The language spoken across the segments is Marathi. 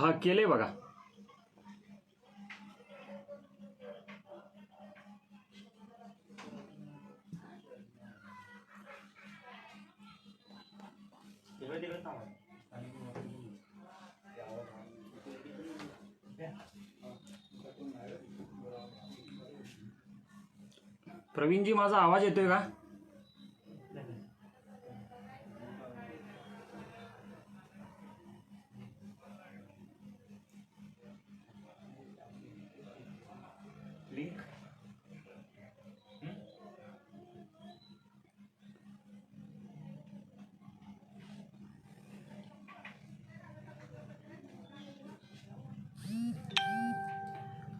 हा केले बघा. प्रवीणजी माझा आवाज येतोय का? लिंक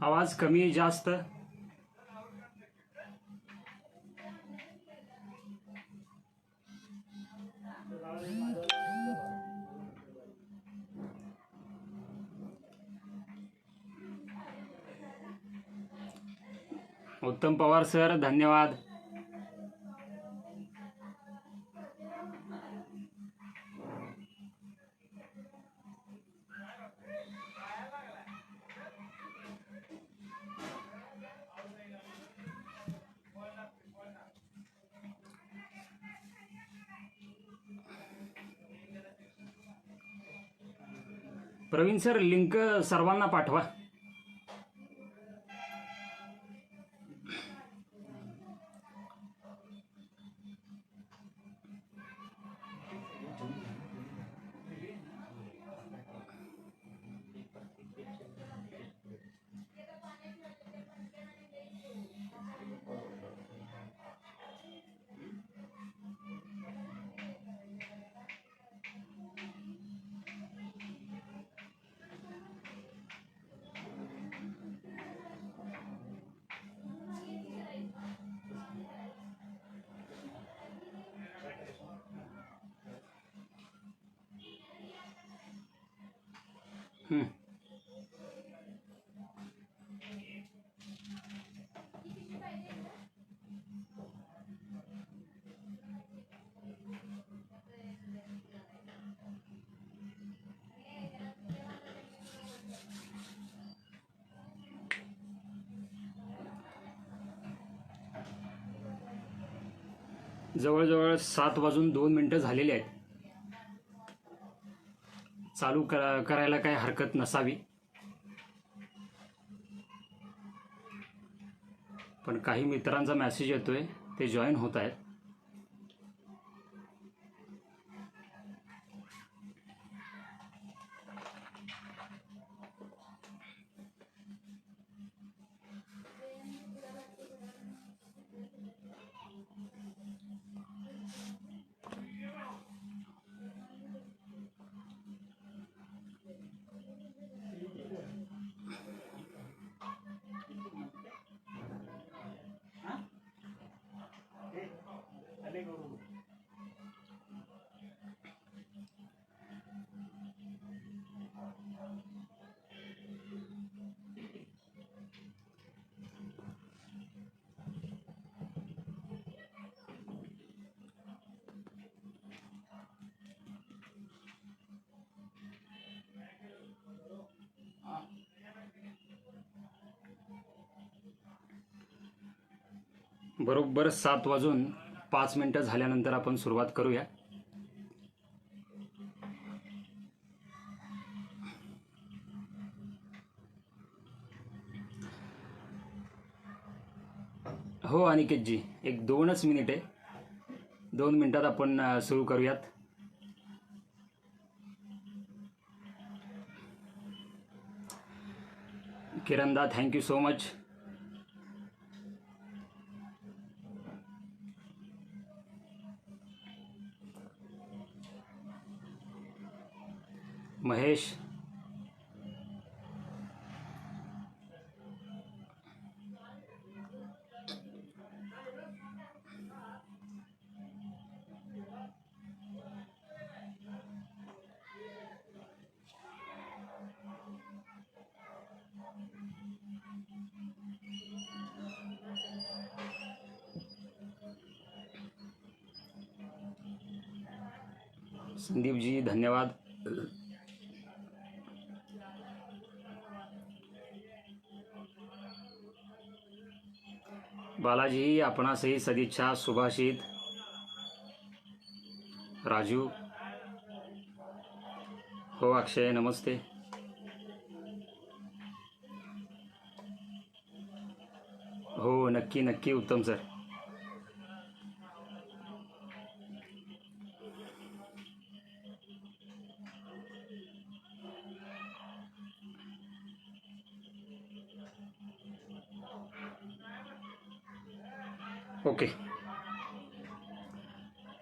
आवाज कमी जास्त उत्तम पवार सर धन्यवाद. प्रवीण सर लिंक सर्वांना पाठवा. जवळजवळ 7:02 झालेले आहेत. चालू करायला काही हरकत नसावी, पण काही मित्रांचा मेसेज येतोय, ते जॉईन होत आहेत. बरोबर 7:05 झाल्यानंतर आपण सुरुवात करूया. हो अनिकेतजी, एक 2च मिनिट आहे. 2 मिनिटात आपण सुरू करूयात. किरणदा thank you so much. Mahesh, Sandeep ji धन्यवाद. बालाजी आपणासही सदिच्छा. सुभाषित, राजू, हो अक्षय नमस्ते. हो नक्की नक्की उत्तम सर. ओके,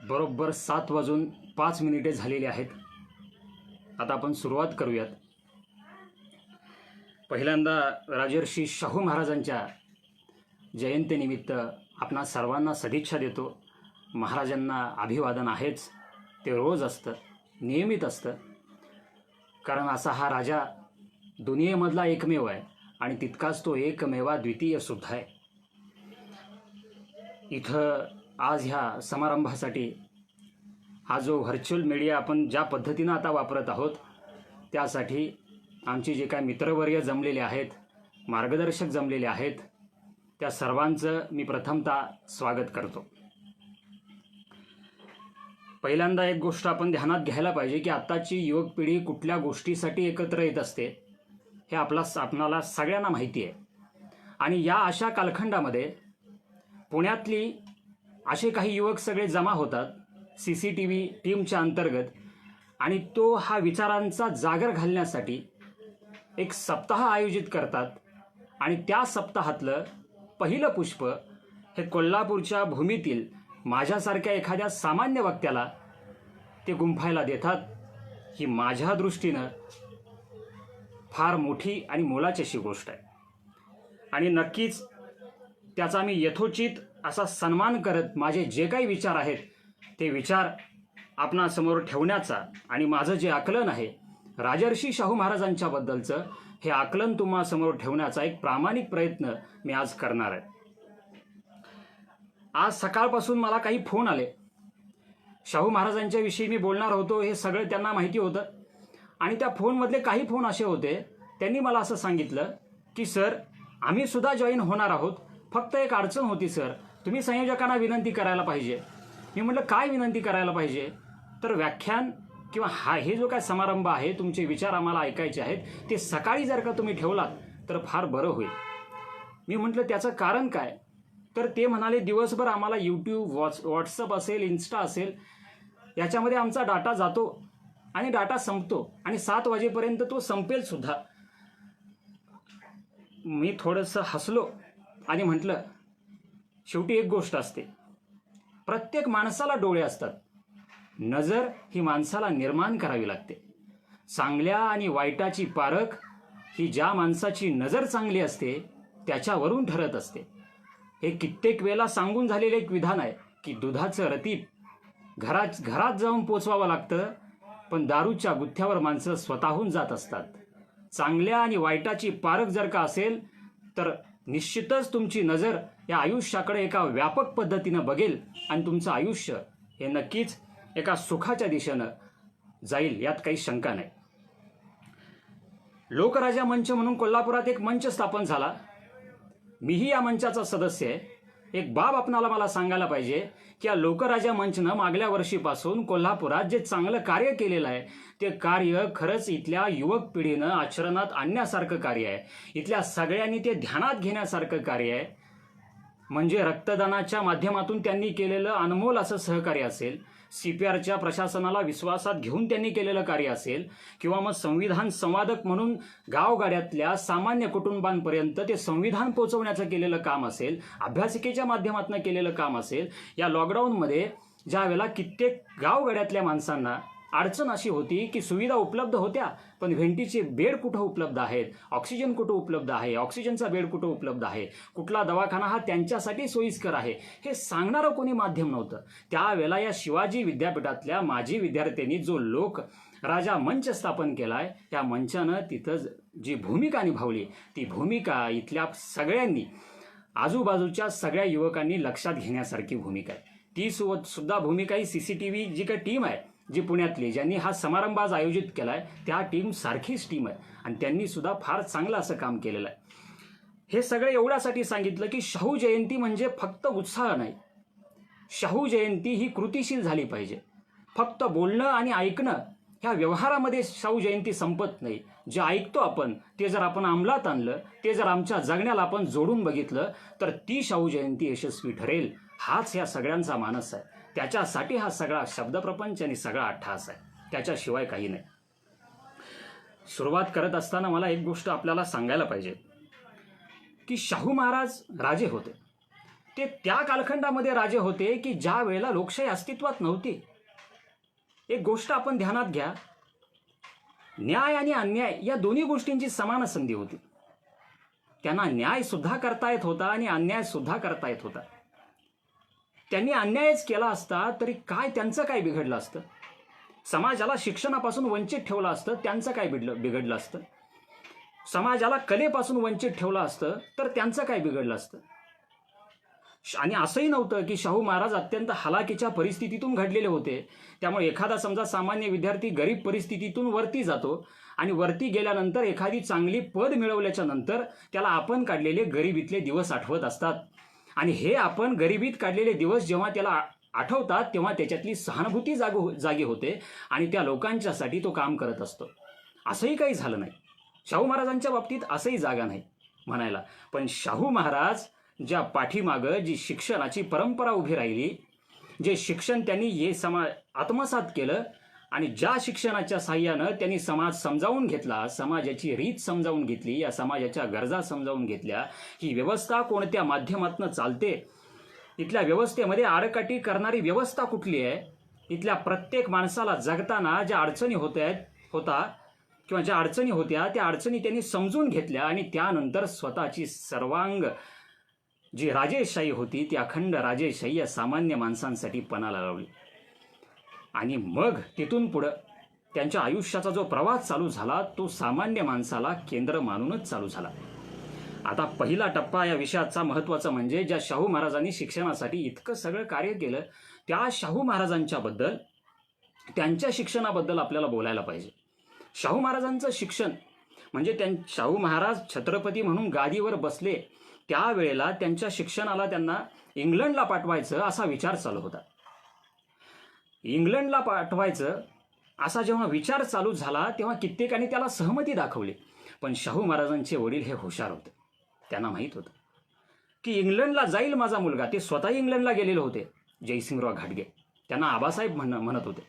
बरोबर 7:05 झालेले आहेत. आता आपण सुरुवात करूयात. पहिल्यांदा राजर्षी शाहू महाराजांच्या जयंतीनिमित्त आपणा सर्वांना सदिच्छा देतो. महाराजांना अभिवादन आहेच, ते रोज असतं, नियमित असतं, कारण असा हा राजा दुनियेमधला एकमेव आहे आणि तितकाच तो एकमेवा द्वितीय सुद्धा आहे. इथं आज ह्या समारंभासाठी हा जो व्हर्च्युअल मीडिया आपण ज्या पद्धतीनं आता वापरत आहोत, त्यासाठी आमचे जे काय मित्रवर्य जमलेले आहेत, मार्गदर्शक जमलेले आहेत, त्या सर्वांचं मी प्रथमतः स्वागत करतो. पहिल्यांदा एक गोष्ट आपण ध्यानात घ्यायला पाहिजे की आत्ताची युवक पिढी कुठल्या गोष्टीसाठी एकत्र येत असते हे आपणाला सगळ्यांना माहिती आहे. आणि या अशा कालखंडामध्ये पुण्यातली असे काही युवक सगळे जमा होतात CCTV टीमच्या अंतर्गत, आणि तो हा विचारांचा जागर घालण्यासाठी एक सप्ताह आयोजित करतात. आणि त्या सप्ताहातलं पहिलं पुष्प हे कोल्हापूरच्या भूमीतील माझ्यासारख्या एखाद्या सामान्य वक्त्याला ते गुंफायला देतात. ही माझ्या दृष्टीनं फार मोठी आणि मोलाची अशी गोष्ट आहे. आणि नक्कीच त्याचा मी यथोचित असा सन्मान करत माझे जे काही विचार आहेत ते विचार आपणासमोर ठेवण्याचा आणि माझं जे आकलन आहे राजर्षी शाहू महाराजांच्या बद्दलचं हे आकलन तुम्हासमोर ठेवण्याचा एक प्रामाणिक प्रयत्न मी आज करणार आहे. आज सकाळपासून मला काही फोन आले. शाहू महाराजांच्या विषयी मी बोलणार होतो हे सगळं त्यांना माहिती होतं. आणि त्या फोनमधले काही फोन असे होते, त्यांनी मला असं सांगितलं की सर आम्ही सुद्धा जॉईन होणार आहोत, फक्त एक अडचण होती सर, तुम्ही संयोजकांना विनंती करायला पाहिजे. मी म्हटलं काय विनंती करायला पाहिजे? तर व्याख्यान किंवा हे जो काय समारंभ आहे, तुमचे विचार आम्हाला ऐकायचे आहेत, ते सकाळी जर का तुम्ही ठेवलात तर फार बरं होईल. मी म्हटलं त्याचं कारण काय? तर ते म्हणाले दिवसभर आम्हाला यूट्यूब, व्हॉट्सअप असेल, इन्स्टा असेल, याच्यामध्ये आमचा डाटा जातो आणि डाटा संपतो आणि 7 वाजेपर्यंत तो संपेल सुद्धा. मी थोडंसं हसलो आणि म्हटलं शेवटी एक गोष्ट असते, प्रत्येक माणसाला डोळे असतात, नजर ही माणसाला निर्माण करावी लागते. चांगल्या आणि वाईटाची पारख ही ज्या माणसाची नजर चांगली असते त्याच्यावरून ठरत असते. हे कित्येक वेळेला सांगून झालेले एक विधान आहे की दुधाचं रतीब घरात जाऊन पोचवावं लागतं, पण दारूच्या गुत्थ्यावर माणसं स्वतःहून जात असतात. चांगल्या आणि वाईटाची पारख जर का असेल तर निश्चितच तुमची नजर या आयुष्याकडे एका व्यापक पद्धतीनं बघेल आणि तुमचं आयुष्य हे नक्कीच एका सुखाच्या दिशेनं जाईल, यात काही शंका नाही. लोकराजा मंच म्हणून कोल्हापुरात एक मंच स्थापन झाला. मीही या मंचाचा सदस्य आहे. एक बाब आपणाला मला सांगायला पाहिजे की या लोकराजा मंचनं मागल्या वर्षीपासून कोल्हापुरात जे चांगलं कार्य केलेलं आहे ते कार्य खरंच इथल्या युवक पिढीनं आचरणात आणण्यासारखं कार्य आहे. इथल्या सगळ्यांनी ते ध्यानात घेण्यासारखं कार्य आहे. म्हणजे रक्तदानाच्या माध्यमातून त्यांनी केलेलं अनमोल असं सहकार्य असेल, CPRच्या प्रशासनाला विश्वासात घेऊन त्यांनी केलेलं कार्य असेल, किंवा मग संविधान संवादक म्हणून गावगाड्यातल्या सामान्य कुटुंबांपर्यंत ते संविधान पोहोचवण्याचं केलेलं काम असेल, अभ्यासिकेच्या माध्यमातून केलेलं काम असेल. या लॉकडाऊनमध्ये ज्या वेळेला कित्येक गावगाड्यातल्या माणसांना अडचण अशी होती की सुविधा उपलब्ध होत्या पण व्हेंटीचे बेड कुठं उपलब्ध आहेत, ऑक्सिजन कुठं उपलब्ध आहे, ऑक्सिजनचा बेड कुठं उपलब्ध आहे, कुठला दवाखाना हा त्यांच्यासाठी सोयीस्कर आहे, हे सांगणारं कोणी माध्यम नव्हतं. त्यावेळेला या शिवाजी विद्यापीठातल्या माजी विद्यार्थ्यांनी जो लोक राजा मंच स्थापन केलाय, त्या मंचानं तिथं जी भूमिका निभावली ती भूमिका इथल्या सगळ्यांनी, आजूबाजूच्या सगळ्या युवकांनी लक्षात घेण्यासारखी भूमिका आहे. ती सुद्धा भूमिका ही CCTV जी काही टीम आहे जी पुण्यातली, ज्यांनी हा समारंभ आज आयोजित केलाय, त्या टीम सारखीच टीम आहे आणि त्यांनी सुद्धा फार चांगलं असं काम केलेलं आहे. हे सगळे एवढ्यासाठी सांगितलं की शाहू जयंती म्हणजे फक्त उत्साह नाही. शाहू जयंती ही कृतिशील झाली पाहिजे. फक्त बोलणं आणि ऐकणं ह्या व्यवहारामध्ये शाहू जयंती संपत नाही. जे ऐकतो आपण ते जर आपण अंमलात आणलं, ते जर आमच्या जगण्याला आपण जोडून बघितलं, तर ती शाहू जयंती यशस्वी ठरेल. हाच या सगळ्यांचा मानस आहे. त्याच्यासाठी हा सगळा शब्दप्रपंच आणि सगळा अट्टहास आहे. त्याच्याशिवाय काही नाही. सुरुवात करत असताना मला एक गोष्ट आपल्याला सांगायला पाहिजे की शाहू महाराज राजे होते. ते त्या कालखंडामध्ये राजे होते की ज्या वेळेला लोकशाही अस्तित्वात नव्हती. एक गोष्ट आपण ध्यानात घ्या, न्याय आणि अन्याय या दोन्ही गोष्टींची समान संधी होती. त्यांना न्याय सुद्धा करता येत होता आणि अन्याय सुद्धा करता येत होता. त्यांनी अन्यायच केला असता तरी काय त्यांचं काय बिघडलं असतं? समाजाला शिक्षणापासून वंचित ठेवलं असतं, त्यांचं काय बिघडलं असतं? समाजाला कलेपासून वंचित ठेवलं असतं तर त्यांचं काय बिघडलं असतं? आणि असंही नव्हतं की शाहू महाराज अत्यंत हलाखीच्या परिस्थितीतून घडलेले होते. त्यामुळे एखादा समजा सामान्य विद्यार्थी गरीब परिस्थितीतून वरती जातो आणि वरती गेल्यानंतर एखादी चांगली पद मिळवल्याच्या नंतर त्याला आपण काढलेले गरिबीतले दिवस आठवत असतात. आणि हे आपण गरिबीत काढलेले दिवस जेव्हा त्याला आठवतात तेव्हा त्याच्यातली सहानुभूती जागी होते आणि त्या लोकांच्यासाठी तो काम करत असतो. असंही काही झालं नाही. शाहू महाराजांच्या बाबतीत असंही जागा नाही म्हणायला. पण शाहू महाराज ज्या पाठीमागं जी शिक्षणाची परंपरा उभी राहिली, जे शिक्षण त्यांनी आत्मसात केलं आणि ज्या शिक्षणाच्या साह्यानं त्यांनी समाज समजावून घेतला, समाजाची रीत समजावून घेतली, या समाजाच्या गरजा समजावून घेतल्या, ही व्यवस्था कोणत्या माध्यमातून चालते, इथल्या व्यवस्थेमध्ये आडकाठी करणारी व्यवस्था कुठली आहे, इथल्या प्रत्येक माणसाला जगताना ज्या अडचणी किंवा ज्या अडचणी होत्या त्या अडचणी त्यांनी समजून घेतल्या आणि त्यानंतर स्वतःची सर्वांग जी राजेशाही होती ती अखंड राजेशाही या सामान्य माणसांसाठी पणाला लावली. आणि मग तिथून पुढं त्यांच्या आयुष्याचा जो प्रवास चालू झाला तो सामान्य माणसाला केंद्र मानूनच चालू झाला. आता पहिला टप्पा या विषयाचा महत्त्वाचा म्हणजे ज्या शाहू महाराजांनी शिक्षणासाठी इतकं सगळं कार्य केलं त्या शाहू महाराजांच्याबद्दल, त्यांच्या शिक्षणाबद्दल आपल्याला बोलायला पाहिजे. शाहू महाराजांचं शिक्षण म्हणजे शाहू महाराज छत्रपती म्हणून गादीवर बसले त्यावेळेला त्यांच्या शिक्षणाला त्यांना इंग्लंडला पाठवायचं असा विचार चालू होता. इंग्लंडला पाठवायचं असा जेव्हा विचार चालू झाला तेव्हा कित्येकांनी त्याला सहमती दाखवली. पण शाहू महाराजांचे वडील हे हुशार होते. त्यांना माहीत होतं की इंग्लंडला जाईल माझा मुलगा. ते स्वतः इंग्लंडला गेलेले होते. जयसिंगराव घाटगे त्यांना आबासाहेब म्हणत होते.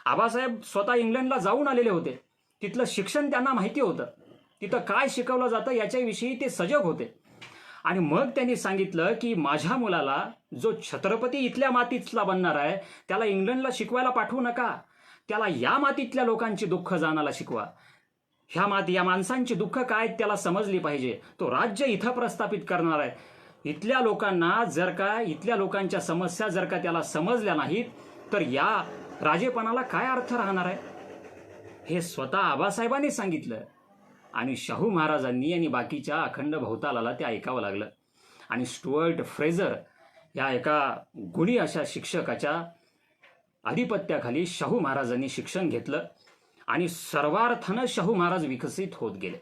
आबासाहेब स्वतः इंग्लंडला जाऊन आलेले होते. तिथलं शिक्षण त्यांना माहिती होतं. तिथं काय शिकवलं जातं याच्याविषयी ते सजग होते. आणि मग त्यांनी सांगितलं की माझ्या मुलाला जो छत्रपती इथल्या मातीतला बनणार आहे त्याला इंग्लंडला शिकवायला पाठवू नका. त्याला या मातीतल्या लोकांची दुःख जाणायला शिकवा. या माणसांची दुःख काय त्याला समजली पाहिजे. तो राज्य इथं प्रस्थापित करणार आहे. इथल्या लोकांना इथल्या लोकांच्या समस्या जर का त्याला समजल्या नाहीत तर या राजेपणाला काय अर्थ राहणार आहे. हे स्वतः आबासाहेबांनी सांगितलं आणि शाहू महाराजांनी आणि बाकीच्या अखंड भवतालाला ते ऐकावं लागलं. आणि स्टुअर्ट फ्रेझर या एका गुणी अशा शिक्षकाच्या आधिपत्याखाली शाहू महाराजांनी शिक्षण घेतलं आणि सर्वार्थानं शाहू महाराज विकसित होत गेले.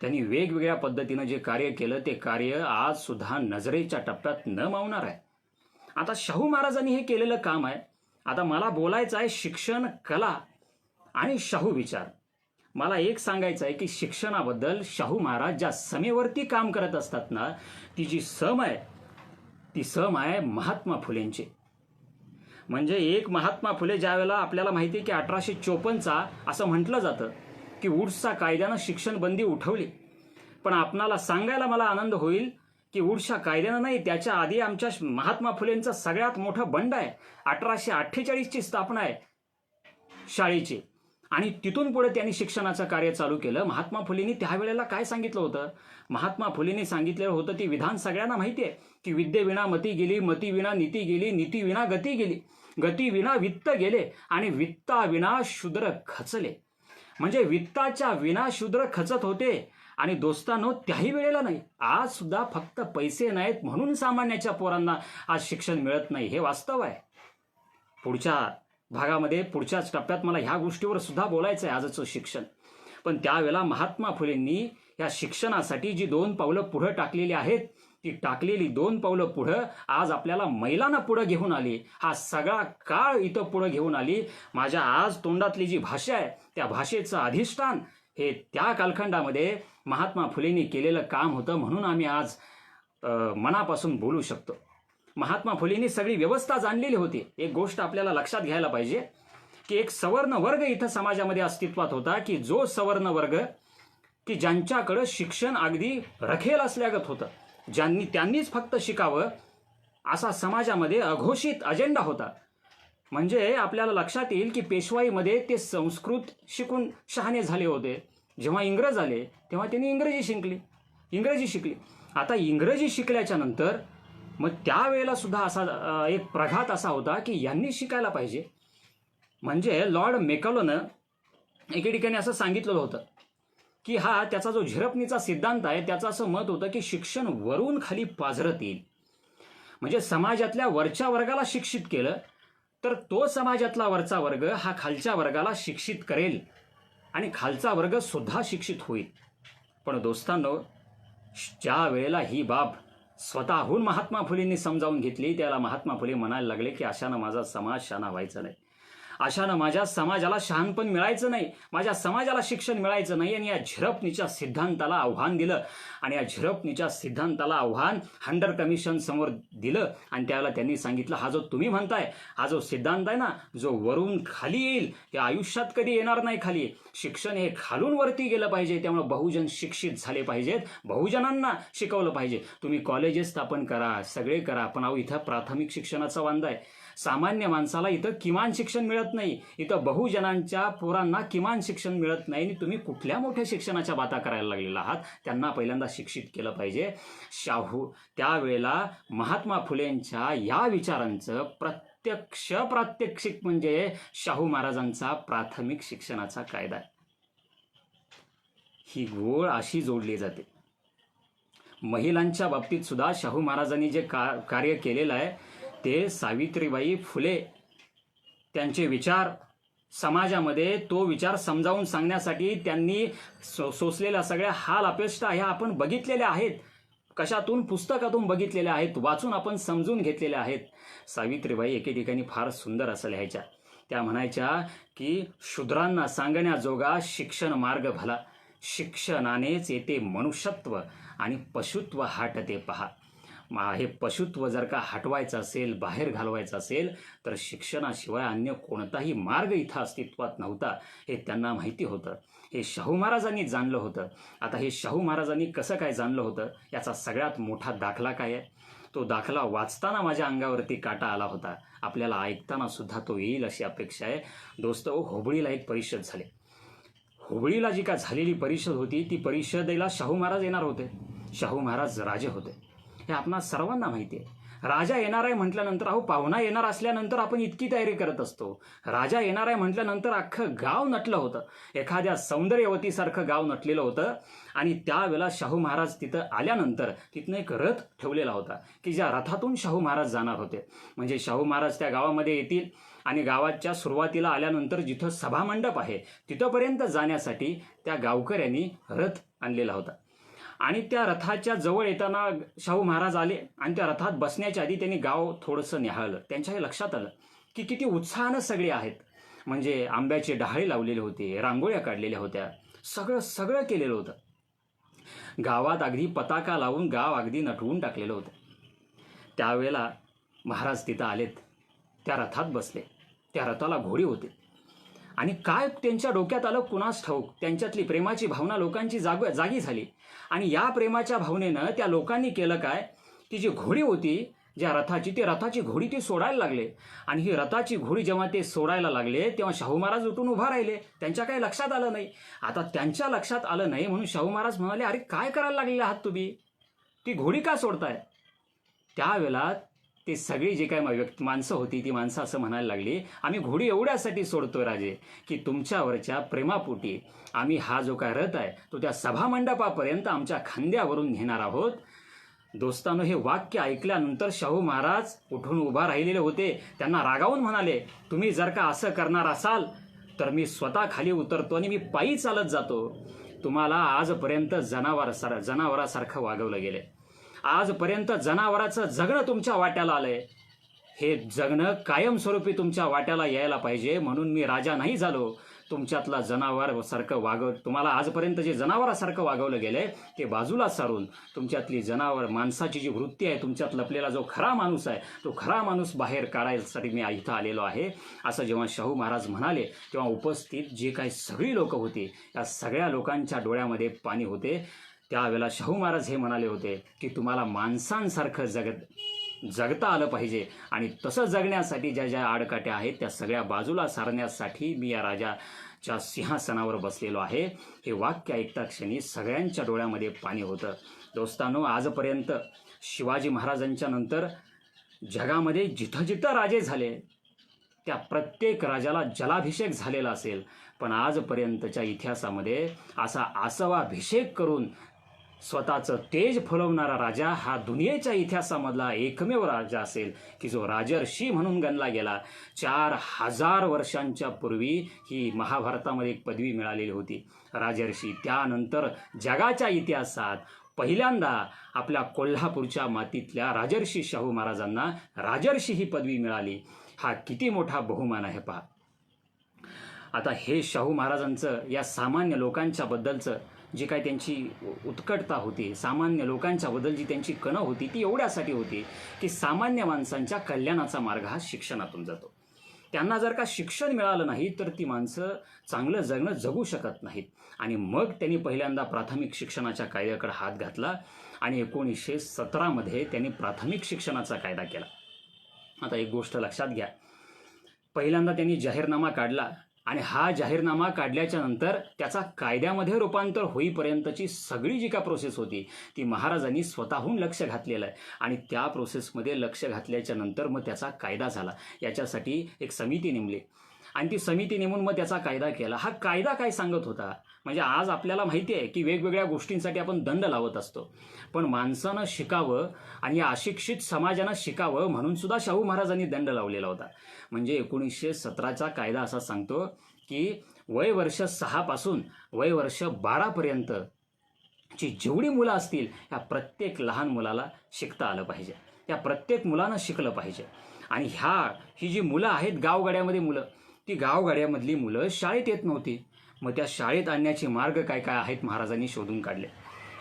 त्यांनी वेगवेगळ्या पद्धतीनं जे कार्य केलं ते कार्य आज सुद्धा नजरेच्या टप्प्यात न मावणार आहे. आता शाहू महाराजांनी हे केलेलं काम आहे. आता मला बोलायचं आहे शिक्षण, कला आणि शाहू विचार. मला एक सांगायचं आहे की शिक्षणाबद्दल शाहू महाराज ज्या समेवरती काम करत असतात ना, ती जी सम आहे ती सम आहे महात्मा फुलेंची. म्हणजे एक महात्मा फुले ज्या वेळेला आपल्याला माहिती आहे की 1854चा असं म्हटलं जातं की वुड्सचा कायद्यानं शिक्षण बंदी उठवली. पण आपणाला सांगायला मला आनंद होईल की वुड्सच्या कायद्यानं नाही, त्याच्या आधी आमच्या महात्मा फुलेंचं सगळ्यात मोठं बंड आहे. 1848ची स्थापना आहे शाळेची आणि तिथून पुढे त्यांनी शिक्षणाचं कार्य चालू केलं. महात्मा फुलेंनी त्यावेळेला काय सांगितलं होतं? महात्मा फुलेंनी सांगितलेलं होतं ती विधान सगळ्यांना माहिती आहे की विद्येविना मती गेली, मतीविना नीती गेली, नीतीविना गती गेली, गतीविना वित्त गेले आणि वित्ताविना शूद्र खचले. म्हणजे वित्ताच्या विना शूद्र खचत होते. आणि दोस्तांनो त्याही वेळेला नाही, आज सुद्धा फक्त पैसे नाहीत म्हणून सामान्याच्या पोरांना आज शिक्षण मिळत नाही, हे वास्तव आहे. पुढच्या भागामध्ये पुढच्याच टप्प्यात मला ह्या गोष्टीवर सुद्धा बोलायचं आहे आजचं शिक्षण. पण त्यावेळेला महात्मा फुलेंनी या शिक्षणासाठी जी 2 पावलं पुढं टाकलेली आहेत, ती टाकलेली 2 पावलं पुढं आज आपल्याला मैलानं पुढं घेऊन आली. हा सगळा काळ इथं पुढं घेऊन आली. माझ्या आज तोंडातली जी भाषा आहे, त्या भाषेचं अधिष्ठान हे त्या कालखंडामध्ये महात्मा फुलेंनी केलेलं काम होतं. म्हणून आम्ही आज मनापासून बोलू शकतो. महात्मा फुलेंनी सगळी व्यवस्था जाणलेली होती. एक गोष्ट आपल्याला लक्षात घ्यायला पाहिजे की एक सवर्ण वर्ग इथं समाजामध्ये अस्तित्वात होता, की जो सवर्ण वर्ग की ज्यांच्याकडं शिक्षण अगदी रखेल असल्यागत होतं, त्यांनीच फक्त शिकावं असा समाजामध्ये अघोषित अजेंडा होता. म्हणजे आपल्याला लक्षात येईल की पेशवाईमध्ये ते संस्कृत शिकून शहाणे झाले होते. जेव्हा इंग्रज आले तेव्हा त्यांनी इंग्रजी शिकली. आता इंग्रजी शिकल्याच्या नंतर मग त्यावेळेला सुद्धा असा एक प्रघात असा होता की यांनी शिकायला पाहिजे. म्हणजे लॉर्ड मेकॉलेनं एके ठिकाणी असं सांगितलेलं होतं की हा त्याचा जो झिरपणीचा सिद्धांत आहे, त्याचं असं मत होतं की शिक्षण वरून खाली पाझरत येईल. म्हणजे समाजातल्या वरच्या वर्गाला शिक्षित केलं तर तो समाजातला वरचा वर्ग हा खालच्या वर्गाला शिक्षित करेल आणि खालचा वर्ग सुद्धा शिक्षित होईल. पण दोस्तांनो, ज्या वेळेला ही बाब स्वतःहून महात्मा फुलेंनी समजावून घेतली, त्याला महात्मा फुले म्हणायला लागले की अशानं माझा समाज शहाणा व्हायचा नाही, अशानं माझ्या समाजाला शहाणपण मिळायचं नाही, माझ्या समाजाला शिक्षण मिळायचं नाही. आणि या झिरपणीच्या सिद्धांताला आव्हान दिलं. आणि या झिरपणीच्या सिद्धांताला आव्हान हंटर कमिशन समोर दिलं. आणि त्यावेळेला त्यांनी सांगितलं, हा जो तुम्ही म्हणताय, हा जो सिद्धांत आहे ना, जो वरून खाली येईल, हे आयुष्यात कधी येणार नाही खाली. शिक्षण हे खालून वरती गेलं पाहिजे. त्यामुळे बहुजन शिक्षित झाले पाहिजेत, बहुजनांना शिकवलं पाहिजे. तुम्ही कॉलेजेस स्थापन करा, सगळे करा, पण अहो इथं प्राथमिक शिक्षणाचा वांदा आहे. सामान्य माणसाला इथं किमान शिक्षण मिळत नाही. इथं बहुजनांच्या पोरांना किमान शिक्षण मिळत नाही. आणि तुम्ही कुठल्या मोठ्या शिक्षणाच्या बाता करायला लागलेला आहात. त्यांना पहिल्यांदा शिक्षित केलं पाहिजे. त्यावेळेला महात्मा फुलेंच्या या विचारांचं प्रात्यक्षिक म्हणजे शाहू महाराजांचा प्राथमिक शिक्षणाचा कायदा आहे. ही गोळ अशी जोडली जाते. महिलांच्या बाबतीत सुद्धा शाहू महाराजांनी जे कार्य केलेलं आहे, ते सावित्रीबाई फुले त्यांचे विचार समाजामध्ये तो विचार समजावून सांगण्यासाठी त्यांनी सोसलेल्या सगळ्या हाल अपेष्टा ह्या आपण बघितलेल्या आहेत. कशातून? पुस्तकातून बघितलेल्या आहेत, वाचून आपण समजून घेतलेल्या आहेत. सावित्रीबाई एके ठिकाणी फार सुंदर असं लिहायच्या. त्या म्हणायच्या की शूद्रांना सांगण्याजोगा शिक्षण मार्ग भला, शिक्षणानेच येते मनुष्यत्व आणि पशुत्व हाटते पहा. हे पशुत्व जर का हटवायचं असेल, बाहेर घालवायचं असेल, तर शिक्षणाशिवाय अन्य कोणताही मार्ग इथं अस्तित्वात नव्हता. हे त्यांना माहिती होतं. हे शाहू महाराजांनी जाणलं होतं. आता हे शाहू महाराजांनी कसं काय जाणलं होतं, याचा सगळ्यात मोठा दाखला काय आहे? तो दाखला वाचताना माझ्या अंगावरती काटा आला होता. आपल्याला ऐकताना सुद्धा तो येईल अशी अपेक्षा आहे. दोस्तो, हुबळीला एक परिषद झाली. हुबळीला जी का झालेली परिषद होती, ती परिषदेला शाहू महाराज येणार होते. शाहू महाराज राजे होते, हे आपणा सर्वांना माहिती आहे. राजा येणार आहे म्हटल्यानंतर, अहो पाहुणा येणार असल्यानंतर आपण इतकी तयारी करत असतो. राजा येणार आहे म्हटल्यानंतर अख्खं गाव नटलं होतं. एखाद्या सौंदर्यवतीसारखं गाव नटलेलं होतं. आणि त्यावेळेला शाहू महाराज तिथं आल्यानंतर तिथनं एक रथ ठेवलेला होता की ज्या रथातून शाहू महाराज जाणार होते. म्हणजे शाहू महाराज त्या गावामध्ये येतील आणि गावाच्या सुरुवातीला आल्यानंतर जिथं सभामंडप आहे तिथंपर्यंत जाण्यासाठी त्या गावकऱ्यांनी रथ आणलेला होता. आणि त्या रथाच्या जवळ येताना शाहू महाराज आले आणि त्या रथात बसण्याच्या आधी त्यांनी गाव थोडंसं निहाळलं. त्यांच्या हे लक्षात आलं की किती उत्साहानं सगळे आहेत. म्हणजे आंब्याचे डहाळे लावलेले होते, रांगोळ्या काढलेल्या होत्या, सगळं केलेलं होतं. गावात अगदी पताका लावून गाव अगदी नटवून टाकलेलं होतं. त्यावेळेला महाराज तिथं आलेत, त्या रथात बसले. त्या रथाला घोडी होते. आणि काय त्यांच्या डोक्यात आलं कुणास ठाऊक, त्यांच्यातली प्रेमाची भावना लोकांची जागी झाली. आणि या प्रेमाच्या भावनेनं त्या लोकांनी केलं काय, ती जी घोडी होती ज्या रथाची, ती रथाची घोडी ते सोडायला लागले. आणि ही रथाची घोडी जेव्हा ते सोडायला लागले तेव्हा शाहू महाराज उठून उभा राहिले. त्यांच्या काही लक्षात आलं नाही. आता त्यांच्या लक्षात आलं नाही म्हणून शाहू महाराज म्हणाले, अरे काय करायला लागलेले आहात तुम्ही, ती घोडी का सोडताय? त्यावेळेला ते सगळी जे काय माणसं होती ती माणसं असं म्हणायला लागली, आम्ही घोडी एवढ्यासाठी सोडतोय राजे की तुमच्यावरच्या प्रेमापोटी आम्ही हा जो काय रथ आहे तो त्या सभामंडपापर्यंत आमच्या खांद्यावरून नेणार आहोत. दोस्तांनो, हे वाक्य ऐकल्यानंतर शाहू महाराज उठून उभा राहिलेले होते. त्यांना रागावून म्हणाले, तुम्ही जर का असं करणार असाल तर मी स्वतः खाली उतरतो आणि मी पायी चालत जातो. तुम्हाला आजपर्यंत जनावरासारखं वागवलं गेले, आजपर्यंत जनावराचं जगणं तुमच्या वाट्याला आलंय. हे जगणं कायमस्वरूपी तुमच्या वाट्याला यायला पाहिजे, म्हणून मी राजा नाही झालो. तुमच्यातला जनावरासारखं तुम्हाला आजपर्यंत जे जनावरासारखं वागवलं गेलंय ते बाजूला सारून तुमच्यातली माणसाची जी वृत्ती आहे, तुमच्यात लपलेला जो खरा माणूस आहे, तो खरा माणूस बाहेर काढायसाठी मी इथं आलेलो आहे. असं जेव्हा शाहू महाराज म्हणाले तेव्हा उपस्थित जे काही सगळी लोक होती या सगळ्या लोकांच्या डोळ्यामध्ये पाणी होते. त्यावेळेला शाहू महाराज हे म्हणाले होते की तुम्हाला माणसांसारखं जगता आलं पाहिजे, आणि तसं जगण्यासाठी ज्या ज्या आडकाट्या आहेत त्या सगळ्या बाजूला सारण्यासाठी मी या राजाच्या सिंहासनावर बसलेलो आहे. हे वाक्य ऐकता क्षणी सगळ्यांच्या डोळ्यामध्ये पाणी होतं. दोस्तांनो, आजपर्यंत शिवाजी महाराजांच्या नंतर जगामध्ये जिथं जिथं राजे झाले त्या प्रत्येक राजाला जलाभिषेक झालेला असेल, पण आजपर्यंतच्या इतिहासामध्ये असा आसवाभिषेक करून स्वतःचं तेज फुलवणारा राजा हा दुनियेच्या इतिहासामधला एकमेव राजा असेल की जो राजर्षी म्हणून गणला गेला. 4000 वर्षांच्या पूर्वी ही महाभारतामध्ये एक पदवी मिळालेली होती, राजर्षी. त्यानंतर जगाच्या इतिहासात पहिल्यांदा आपल्या कोल्हापूरच्या मातीतल्या राजर्षी शाहू महाराजांना राजर्षी ही पदवी मिळाली. हा किती मोठा बहुमान आहे पहा. आता हे शाहू महाराजांचं या सामान्य लोकांच्या बद्दलचं जी काही त्यांची उत्कटता होती, सामान्य लोकांच्या बद्दल जी त्यांची कणं होती, ती एवढ्यासाठी होती की सामान्य माणसांच्या कल्याणाचा मार्ग हा शिक्षणातून जातो. त्यांना जर का शिक्षण मिळालं नाही तर ती माणसं चांगलं जगणं जगू शकत नाहीत. आणि मग त्यांनी पहिल्यांदा प्राथमिक शिक्षणाच्या कायद्याकडे हात घातला आणि 1917 त्यांनी प्राथमिक शिक्षणाचा कायदा केला. आता एक गोष्ट लक्षात घ्या, पहिल्यांदा त्यांनी जाहीरनामा काढला आणि हा जाहीरनामा काढल्याच्या नंतर त्याचा कायद्यामध्ये रूपांतर होईपर्यंतची सगळी जी का प्रोसेस होती ती महाराजांनी स्वतःहून लक्ष घातलेलं आहे. आणि त्या प्रोसेसमध्ये लक्ष घातल्याच्या नंतर मग त्याचा कायदा झाला. याच्यासाठी एक समिती नेमली आणि ती समिती नेमून मग त्याचा कायदा केला. हा कायदा काय सांगत होता, म्हणजे आज आपल्याला माहिती आहे की वेगवेगळ्या गोष्टींसाठी आपण दंड लावत असतो, पण माणसानं शिकावं आणि या अशिक्षित समाजानं शिकावं म्हणून सुद्धा शाहू महाराजांनी दंड लावलेला होता. म्हणजे 1917चा कायदा असा सांगतो की वय वर्ष 6 पासून वय वर्ष 12 पर्यंतची जेवढी मुलं असतील या प्रत्येक लहान मुलाला शिकता आलं पाहिजे, या प्रत्येक मुलानं शिकलं पाहिजे. आणि ही जी मुलं आहेत गावगाड्यामध्ये मुलं, ती गावगाड्यामधली मुलं शाळेत येत नव्हती. मग त्या शाळेत आणण्याचे मार्ग काय काय आहेत महाराजांनी शोधून काढले.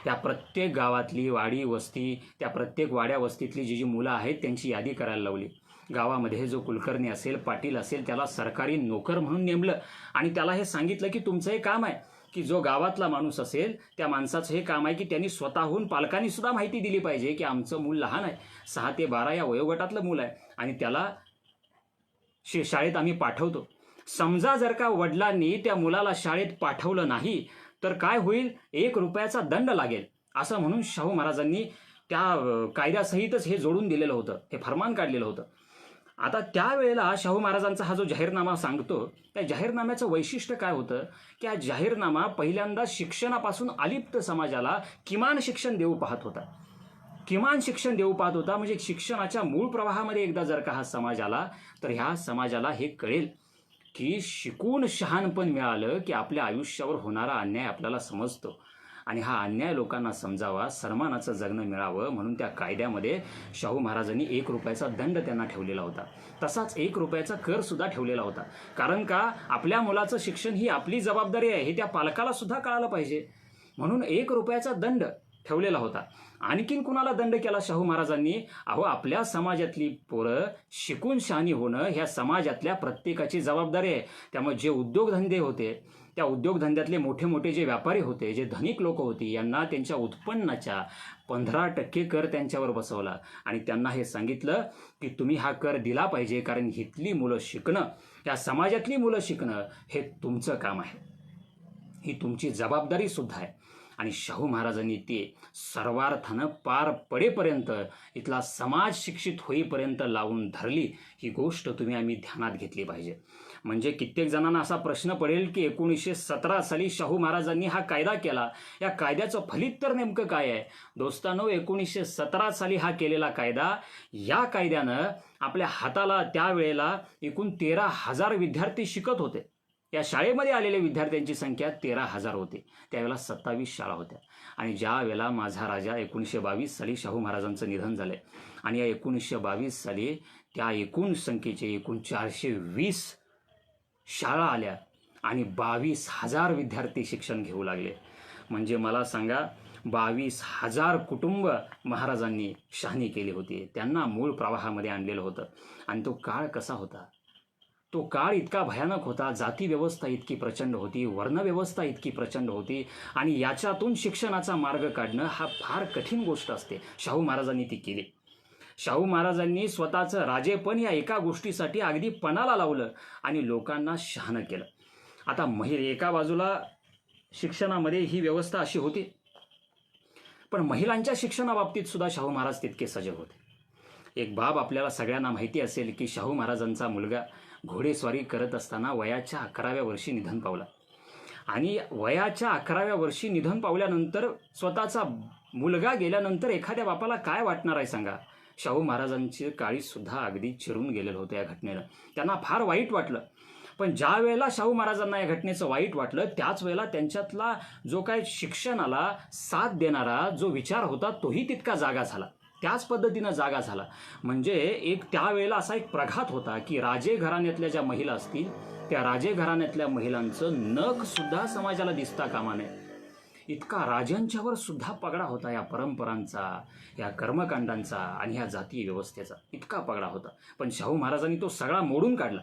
त्या प्रत्येक गावातली वाडी वस्ती, त्या प्रत्येक वाड्या वस्तीतली जी मुलं आहेत त्यांची यादी करायला लावली. गावामध्ये जो कुलकर्णी असेल, पाटील असेल, त्याला सरकारी नोकर म्हणून नेमलं आणि त्याला हे सांगितलं की तुमचं हे काम आहे की जो गावातला माणूस असेल त्या माणसाचं हे काम आहे की त्यांनी स्वतःहून पालकांनी सुद्धा माहिती दिली पाहिजे की आमचं मूल लहान आहे, 6 ते 12 या वयोगटातलं मूल आहे आणि त्याला शाळेत आम्ही पाठवतो. समजा जर का वडिलांनी त्या मुलाला शाळेत पाठवलं नाही तर काय होईल, 1 रुपयाचा दंड लागेल असं म्हणून शाहू महाराजांनी त्या कायद्यासहितच हे जोडून दिलेलं होतं, हे फरमान काढलेलं होतं. आता त्यावेळेला शाहू महाराजांचा हा जो जाहीरनामा सांगतो त्या जाहीरनाम्याचं वैशिष्ट्य काय होतं की हा जाहीरनामा पहिल्यांदा शिक्षणापासून अलिप्त समाजाला किमान शिक्षण देऊ पाहत होता. किमान शिक्षण देऊ पाहत होता म्हणजे शिक्षणाच्या मूळ प्रवाहामध्ये एकदा जर का हा समाज आला तर ह्या समाजाला हे कळेल की शिकून शहाणपण मिळालं की आपल्या आयुष्यावर होणारा अन्याय आपल्याला समजतो आणि हा अन्याय लोकांना समजावा, सन्मानाचं जगणं मिळावं म्हणून त्या कायद्यामध्ये शाहू महाराजांनी 1 रुपयाचा दंड त्यांना ठेवलेला होता. तसाच 1 रुपयाचा कर सुद्धा ठेवलेला होता. कारण का आपल्या मुलाचं शिक्षण ही आपली जबाबदारी आहे हे त्या पालकाला सुद्धा कळालं पाहिजे, म्हणून 1 रुपयाचा दंड ठेवलेला होता. आणखीन कुणाला दंड केला शाहू महाराजांनी, अहो आपल्या समाजातली पोरं शिकून शहाणी होणं ह्या समाजातल्या प्रत्येकाची जबाबदारी आहे. त्यामुळे जे उद्योगधंदे होते त्या उद्योगधंद्यातले मोठे मोठे जे व्यापारी होते, जे धनिक लोक होती, यांना त्यांच्या उत्पन्नाच्या 15% कर त्यांच्यावर बसवला आणि त्यांना हे सांगितलं की तुम्ही हा कर दिला पाहिजे कारण हितली मुलं शिकणं, या समाजातली मुलं शिकणं हे तुमचं काम आहे, ही तुमची जबाबदारी सुद्धा आहे. आणि शाहू महाराजांनी ते सर्वार्थानं पार पडेपर्यंत, इथला समाज शिक्षित होईपर्यंत लावून धरली. ही गोष्ट तुम्ही आम्ही ध्यानात घेतली पाहिजे. म्हणजे कित्येक जणांना असा प्रश्न पडेल की 1917 साली शाहू महाराजांनी हा कायदा केला, या कायद्याचं फलित तर नेमकं काय आहे. दोस्तांनो, 1917 साली हा केलेला कायदा, या कायद्यानं आपल्या हाताला त्यावेळेला एकूण 13,000 विद्यार्थी शिकत होते. या शाळेमध्ये आलेल्या विद्यार्थ्यांची संख्या 13,000 होती. त्यावेळेला 27 शाळा होत्या. आणि ज्या वेळेला माझा राजा 1922 साली शाहू महाराजांचं निधन झालं आणि या 1922 साली त्या एकूण संख्येचे एकूण 420 शाळा आल्या आणि 22,000 विद्यार्थी शिक्षण घेऊ लागले. म्हणजे मला सांगा, 22,000 कुटुंब महाराजांनी शहाणी केली होती. त्यांना मूळ प्रवाहामध्ये आणलेलं होतं. आणि तो काळ कसा होता? तो काळ इतका भयानक होता. जाती व्यवस्था इतकी प्रचंड होती, वर्णव्यवस्था इतकी प्रचंड होती आणि याच्यातून शिक्षणाचा मार्ग काढणं हा फार कठीण गोष्ट असते. शाहू महाराजांनी ती केली. शाहू महाराजांनी स्वतःचं राजेपण या एका गोष्टीसाठी अगदी पणाला लावलं आणि लोकांना शहाणं केलं. आता एका बाजूला शिक्षणामध्ये ही व्यवस्था अशी होती, पण महिलांच्या शिक्षणाबाबतीत सुद्धा शाहू महाराज तितके सजग होते. एक बाब आपल्याला सगळ्यांना माहिती असेल की शाहू महाराजांचा मुलगा घोडेस्वारी करत असताना वयाच्या 11व्या वर्षी निधन पावला. आणि वयाच्या 11व्या वर्षी निधन पावल्यानंतर स्वतःचा मुलगा गेल्यानंतर एखाद्या बापाला काय वाटणार आहे सांगा? शाहू महाराजांची काळी सुद्धा अगदी चिरून गेलेलं होतं या घटनेनं. त्यांना फार वाईट वाटलं. पण ज्या वेळेला शाहू महाराजांना या घटनेचं वाईट वाटलं, त्याच वेळेला त्यांच्यातला जो काय शिक्षणाला साथ देणारा जो विचार होता तोही तितका जागा झाला, त्याच पद्धतीनं जागा झाला. म्हणजे एक त्यावेळेला असा एक प्रघात होता की राजे घराण्यातल्या ज्या महिला असतील त्या राजे घराण्यातल्या महिलांचं नख सुद्धा समाजाला दिसता कामा नये, इतका राजांच्यावर सुद्धा पगडा होता या परंपरांचा, या कर्मकांडांचा आणि ह्या जातीय व्यवस्थेचा इतका पगडा होता. पण शाहू महाराजांनी तो सगळा मोडून काढला.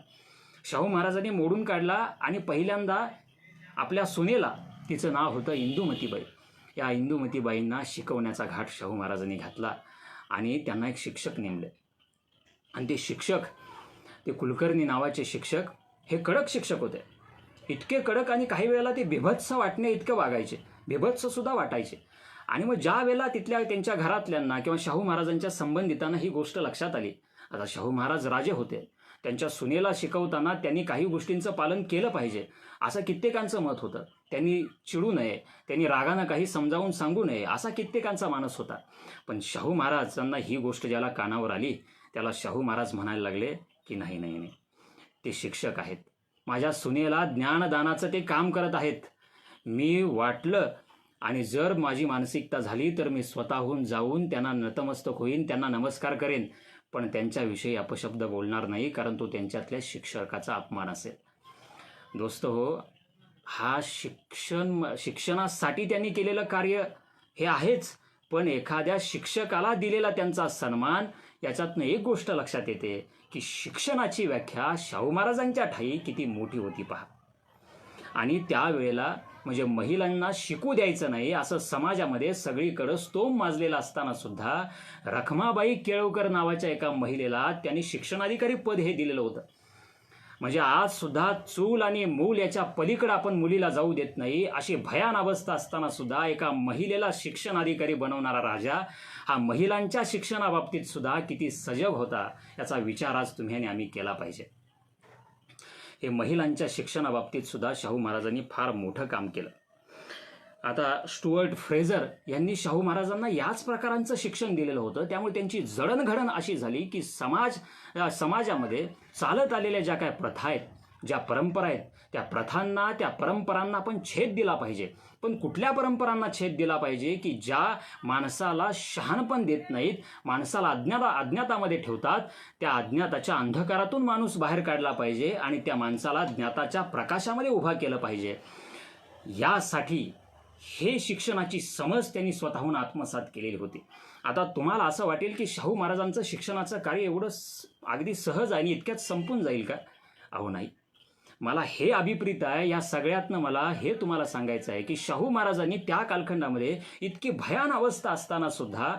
शाहू महाराजांनी मोडून काढला आणि पहिल्यांदा आपल्या सुनेला, तिचं नाव होतं इंदुमतीबाई, या इंदुमतीबाईंना शिकवण्याचा घाट शाहू महाराजांनी घातला आणि त्यांना एक शिक्षक नेमले. आणि ते शिक्षक, ते कुलकर्णी नावाचे शिक्षक, हे कडक शिक्षक होते. इतके कडक आणि काही वेळेला ते बिभत्स वाटणे इतकं वागायचे, बिभत्ससुद्धा वाटायचे. आणि मग ज्या वेळेला तिथल्या त्यांच्या घरातल्यांना किंवा शाहू महाराजांच्या संबंधितांना ही गोष्ट लक्षात आली, आता शाहू महाराज राजे होते, त्यांच्या सुनेला शिकवताना त्यांनी काही गोष्टींचं पालन केलं पाहिजे असं कित्येकांचं मत होतं. त्यांनी चिडू नये, त्यांनी रागानं काही समजावून सांगू नये असा कित्येकांचा मानस होता. पण शाहू महाराजांना ही गोष्ट ज्याला कानावर आली त्याला शाहू महाराज म्हणायला लागले की नाही नाही नाही, ते शिक्षक आहेत, माझ्या सुनेला ज्ञानदानाचं ते काम करत आहेत. मी वाटलं आणि जर माझी मानसिकता झाली तर मी स्वतःहून जाऊन त्यांना नतमस्तक होईन, त्यांना नमस्कार करेन, पण त्यांच्याविषयी अपशब्द बोलणार नाही, कारण तो त्यांच्यातल्या शिक्षकाचा अपमान असेल. दोस्त हो, हा शिक्षणासाठी त्यांनी केलेलं कार्य हे आहेच, पण एखाद्या शिक्षकाला दिलेला त्यांचा सन्मान, याच्यातनं एक गोष्ट लक्षात येते की शिक्षणाची व्याख्या शाहू महाराजांच्या ठाई किती मोठी होती पहा. आणि त्यावेळेला म्हणजे महिलांना शिकू द्यायचं नाही असं समाजामध्ये सगळीकडं स्तोम माजलेला असताना सुद्धा रखमाबाई केळवकर नावाच्या एका महिलेला त्यांनी शिक्षणाधिकारी पद हे दिलेलं होतं. म्हणजे आज सुद्धा चूल आणि मूल याच्या पलीकडे आपण मुलीला जाऊ देत नाही अशी भयान अवस्था असताना सुद्धा एका महिलेला शिक्षणाधिकारी बनवणारा राजा हा महिलांच्या शिक्षणाबाबतीत सुद्धा किती सजग होता याचा विचार आज तुम्ही आणि आम्ही केला पाहिजे. हे महिलांच्या शिक्षणाबाबतीत सुद्धा शाहू महाराजांनी फार मोठं काम केलं. आता स्टुअर्ट फ्रेझर यांनी शाहू महाराजांना याच प्रकारांचं शिक्षण दिलेलं होतं. त्यामुळे त्यांची जडणघडण अशी झाली की समाजामध्ये चालत आलेल्या ज्या काय प्रथा आहेत, ज्या परंपरा आहेत, त्या प्रथांना, त्या परंपरांना आपण छेद दिला पाहिजे. पण कुठल्या परंपरांना छेद दिला पाहिजे की ज्या माणसाला शहाणपण देत नाहीत, माणसाला अज्ञातामध्ये ठेवतात, त्या अज्ञाताच्या अंधकारातून माणूस बाहेर काढला पाहिजे आणि त्या माणसाला ज्ञाताच्या प्रकाशामध्ये उभा केलं पाहिजे. यासाठी हे शिक्षणाची समज त्यांनी स्वतःहून आत्मसात केलेली होती. आता तुम्हाला असं वाटेल की शाहू महाराजांचं शिक्षणाचं कार्य एवढं अगदी सहज आणि इतक्यात संपून जाईल का? अहो नाही. मला हे अभिप्रेत आहे, या सगळ्यातनं मला हे तुम्हाला सांगायचं आहे की शाहू महाराजांनी त्या कालखंडामध्ये इतकी भयान अवस्था असताना सुद्धा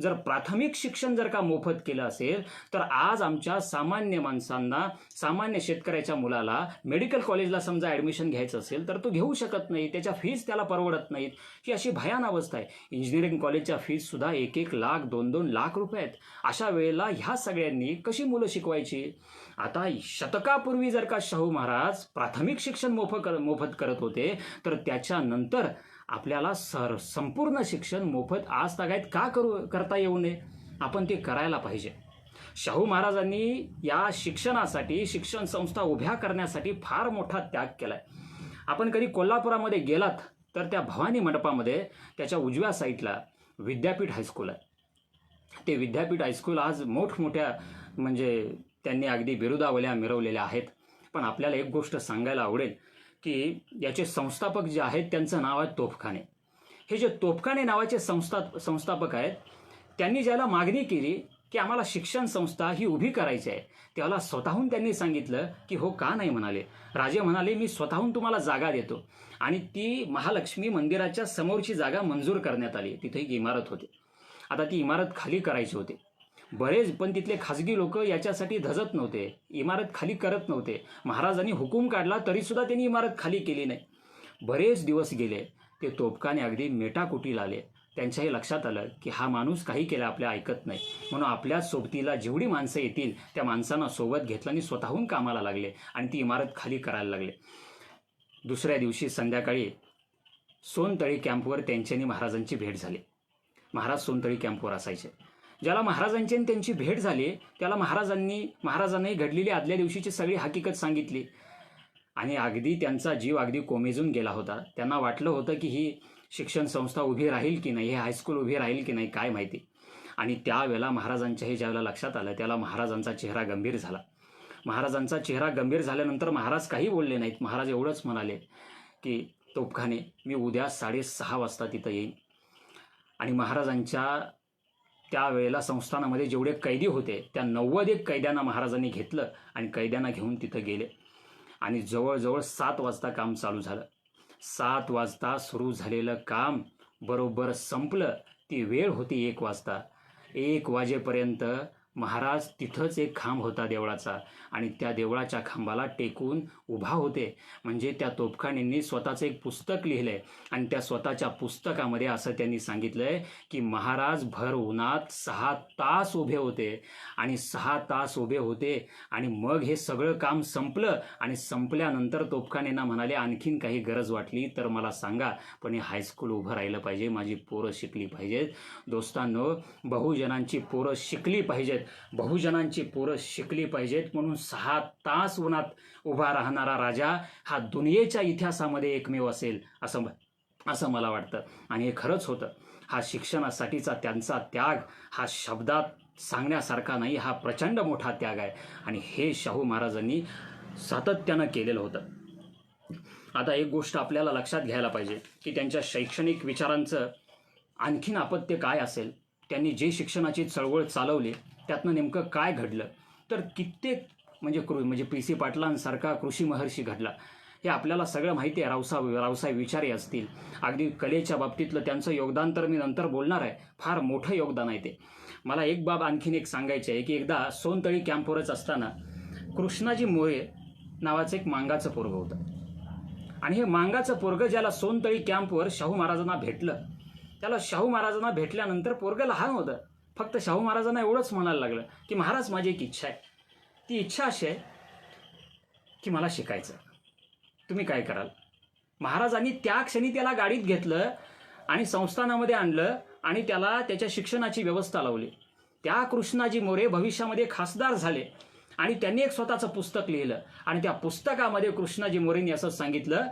जर प्राथमिक शिक्षण जर का मोफत केलं असेल तर आज आमच्या सामान्य माणसांना, सामान्य शेतकऱ्याच्या मुलाला मेडिकल कॉलेजला समजा ॲडमिशन घ्यायचं असेल तर तो घेऊ शकत नाही, त्याच्या फीस त्याला परवडत नाहीत. ही अशी भयान अवस्था आहे. इंजिनिअरिंग कॉलेजच्या फीससुद्धा 1-1 लाख 2-2 लाख रुपये आहेत. अशा वेळेला ह्या सगळ्यांनी कशी मुलं शिकवायची? आता शतकापूर्वी जर का शाहू महाराज प्राथमिक शिक्षण मोफत करत होते तर त्याच्यानंतर आपल्याला संपूर्ण शिक्षण मोफत आज तागायत का करता येऊ नये? आपण ते करायला पाहिजे. शाहू महाराजांनी या शिक्षणासाठी, शिक्षण संस्था उभ्या करण्यासाठी फार मोठा त्याग केलाय. आपण कधी कोल्हापुरामध्ये गेलात तर त्या भवानी मंडपामध्ये त्याच्या उजव्या साईडला विद्यापीठ हायस्कूल आहे. ते विद्यापीठ हायस्कूल आज मोठमोठ्या म्हणजे त्यांनी अगदी बिरुदावल्या मिरवलेल्या आहेत. पण आपल्याला एक गोष्ट सांगायला आवडेल की याचे संस्थापक जे आहेत त्यांचं नाव आहे तोफखाने. हे जे तोफखाने नावाचे संस्थापक आहेत, त्यांनी ज्याला मागणी केली की आम्हाला शिक्षण संस्था ही उभी करायची आहे, त्याला स्वतःहून त्यांनी सांगितलं की हो का नाही म्हणाले. राजे म्हणाले मी स्वतःहून तुम्हाला जागा देतो. आणि ती महालक्ष्मी मंदिराच्या समोरची जागा मंजूर करण्यात आली. तिथे एक इमारत होती. आता ती इमारत खाली करायची होती. बरेच पण तिथले खाजगी लोक याच्यासाठी धजत नव्हते, इमारत खाली करत नव्हते. महाराजांनी हुकूम काढला तरी सुद्धा त्यांनी इमारत खाली केली नाही. बरेच दिवस गेले. ते तोफखाने अगदी मेटाकुटीला आले. त्यांच्याही लक्षात आलं की हा माणूस काही केलं आपल्या ऐकत नाही, म्हणून आपल्या सोबतीला जेवढी माणसं येतील त्या माणसांना सोबत घेतलं आणि स्वतःहून कामाला लागले आणि ती इमारत खाली करायला लागले. दुसऱ्या दिवशी संध्याकाळी सोनतळी कॅम्पवर त्यांच्यानी महाराजांची भेट झाली. महाराज सोनतळी कॅम्पवर असायचे. ज्याला महाराजांची त्यांची भेट झाली त्याला महाराजांनी घडलेली आदल्या दिवशीची सगळी हकीकत सांगितली. आणि अगदी त्यांचा जीव अगदी कोमेजून गेला होता. त्यांना वाटलं होतं की ही शिक्षण संस्था उभी राहील की नाही, हे हायस्कूल उभी राहील की नाही काय माहिती. आणि त्यावेळेला महाराजांच्या हे ज्यावेळेला लक्षात आलं त्याला महाराजांचा चेहरा गंभीर झाला. महाराजांचा चेहरा गंभीर झाल्यानंतर महाराज काही बोलले नाहीत. महाराज एवढंच म्हणाले की तोफखाने मी उद्या 6:30 वाजता तिथं येईन. आणि महाराजांच्या त्यावेळेला संस्थानामध्ये जेवढे कैदी होते त्या 91 कैद्यांना महाराजांनी घेतलं आणि कैद्यांना घेऊन तिथं गेले. आणि जवळजवळ 7 वाजता काम चालू झालं. 7 वाजता सुरू झालेलं काम बरोबर संपलं. ती वेळ होती 1 वाजता. 1 वाजेपर्यंत महाराज तिथंच एक खांब होता देवळाचा आणि त्या देवळाच्या खांबाला टेकून उभा होते. म्हणजे त्या तोफखानेंनी स्वतःचं एक पुस्तक लिहिलंय आणि त्या स्वतःच्या पुस्तकामध्ये असं त्यांनी सांगितलंय की महाराज भर उन्हात 6 तास उभे होते आणि 6 तास उभे होते आणि मग हे सगळं काम संपलं. आणि संपल्यानंतर तोफखानेंना म्हणाले आणखीन काही गरज वाटली तर मला सांगा, पण हे हायस्कूल उभं राहिलं पाहिजे, माझी पोरं शिकली पाहिजेत. दोस्तांनो, बहुजनांची पोरं शिकली पाहिजेत, बहुजनांची पोरं शिकली पाहिजेत म्हणून 6 तास उन्हात उभा राहणारा राजा हा दुनियेच्या इतिहासामध्ये एकमेव असेल असं मला वाटतं. आणि हे खरंच होतं. हा शिक्षणासाठीचा त्यांचा त्याग हा शब्दात सांगण्यासारखा नाही, हा प्रचंड मोठा त्याग आहे आणि हे शाहू महाराजांनी सातत्यानं केलेलं होतं. आता एक गोष्ट आपल्याला लक्षात घ्यायला पाहिजे की त्यांच्या शैक्षणिक विचारांचं आणखीन अपत्य काय असेल. त्यांनी जे शिक्षणाची चळवळ चालवली त्यातनं नेमकं काय घडलं तर कित्येक म्हणजे PC पाटलांसारखा कृषी महर्षी घडला. हे आपल्याला सगळं माहिती आहे. रावसाहेब विचारे असतील, अगदी कलेच्या बाबतीतलं त्यांचं योगदान तर मी नंतर बोलणार आहे. फार मोठं योगदान आहे ते. मला एक बाब आणखीन एक सांगायची आहे की एकदा सोनतळी कॅम्पवरच असताना कृष्णाजी मोरे नावाचं एक मांगाचं पोरगं होतं. आणि हे मांगाचं पोरगं ज्याला सोनतळी कॅम्पवर शाहू महाराजांना भेटलं, त्याला शाहू महाराजांना भेटल्यानंतर पोरगं लहान होतं. फक्त शाहू महाराजांना एवढंच म्हणायला लागलं की महाराज माझी एक इच्छा आहे. ती इच्छा अशी आहे की मला शिकायचं, तुम्ही काय कराल. महाराजांनी त्या क्षणी त्याला गाडीत घेतलं आणि संस्थानामध्ये आणलं आणि त्याला त्याच्या शिक्षणाची व्यवस्था लावली. त्या कृष्णाजी मोरे भविष्यामध्ये खासदार झाले आणि त्यांनी एक स्वतःचं पुस्तक लिहिलं आणि त्या पुस्तकामध्ये कृष्णाजी मोरेंनी असं सांगितलं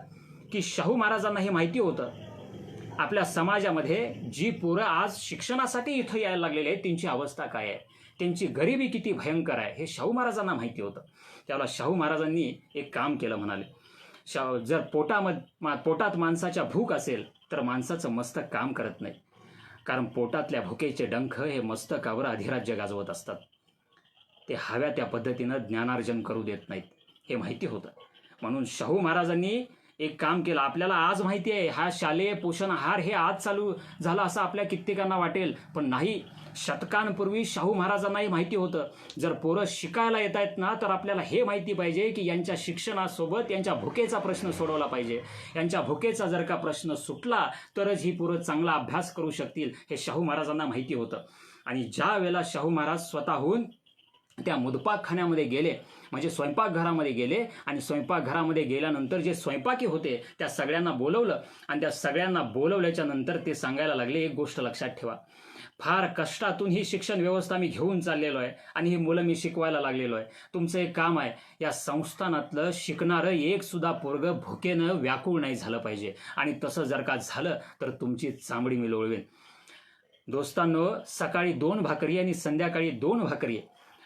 की शाहू महाराजांना हे माहिती होतं आपल्या समाजामध्ये जी पोरं आज शिक्षणासाठी इथं यायला लागलेले आहेत त्यांची अवस्था काय आहे, त्यांची गरिबी किती भयंकर आहे हे शाहू महाराजांना माहिती होतं. त्याला शाहू महाराजांनी एक काम केलं. म्हणाले जर पोटात माणसाच्या भूक असेल तर माणसाचं मस्तक काम करत नाही, कारण पोटातल्या भुकेचे डंख हे मस्तकावर अधिराज्य गाजवत असतात. ते हव्या त्या पद्धतीनं ज्ञानार्जन करू देत नाहीत हे माहिती होतं. म्हणून शाहू महाराजांनी एक काम केलं. आपल्याला आज माहिती आहे हा शालेय पोषण आहार हे आज चालू झाला असं आपल्या कित्येकांना वाटेल, पण नाही. शतकांपूर्वी शाहू महाराजांनाही माहिती होतं जर पोरं शिकायला येत आहेत ना तर आपल्याला हे माहिती पाहिजे की यांच्या शिक्षणासोबत यांच्या भुकेचा प्रश्न सोडवला पाहिजे. यांच्या भुकेचा जर का प्रश्न सुटला तरच ही पोरं चांगला अभ्यास करू शकतील हे शाहू महाराजांना माहिती होतं. आणि ज्या वेळेला शाहू महाराज स्वतःहून त्या मुदपाकखान्यामध्ये गेले म्हणजे स्वयंपाकघरामध्ये गेले आणि स्वयंपाकघरामध्ये गेल्यानंतर जे स्वयंपाकी होते त्या सगळ्यांना बोलवलं आणि त्या सगळ्यांना बोलवल्याच्या नंतर ते सांगायला लागले एक गोष्ट लक्षात ठेवा, फार कष्टातून ही शिक्षण व्यवस्था मी घेऊन चाललेलो आहे आणि ही मुलं मी शिकवायला लागलेलो आहे. तुमचं एक काम आहे, या संस्थानातलं शिकणारं एक सुद्धा पोरगं भुकेनं व्याकुळ नाही झालं पाहिजे, आणि तसं जर का झालं तर तुमची चामडी मी लोळवेन. दोस्तांनो, सकाळी 2 भाकरी आणि संध्याकाळी 2 भाकरी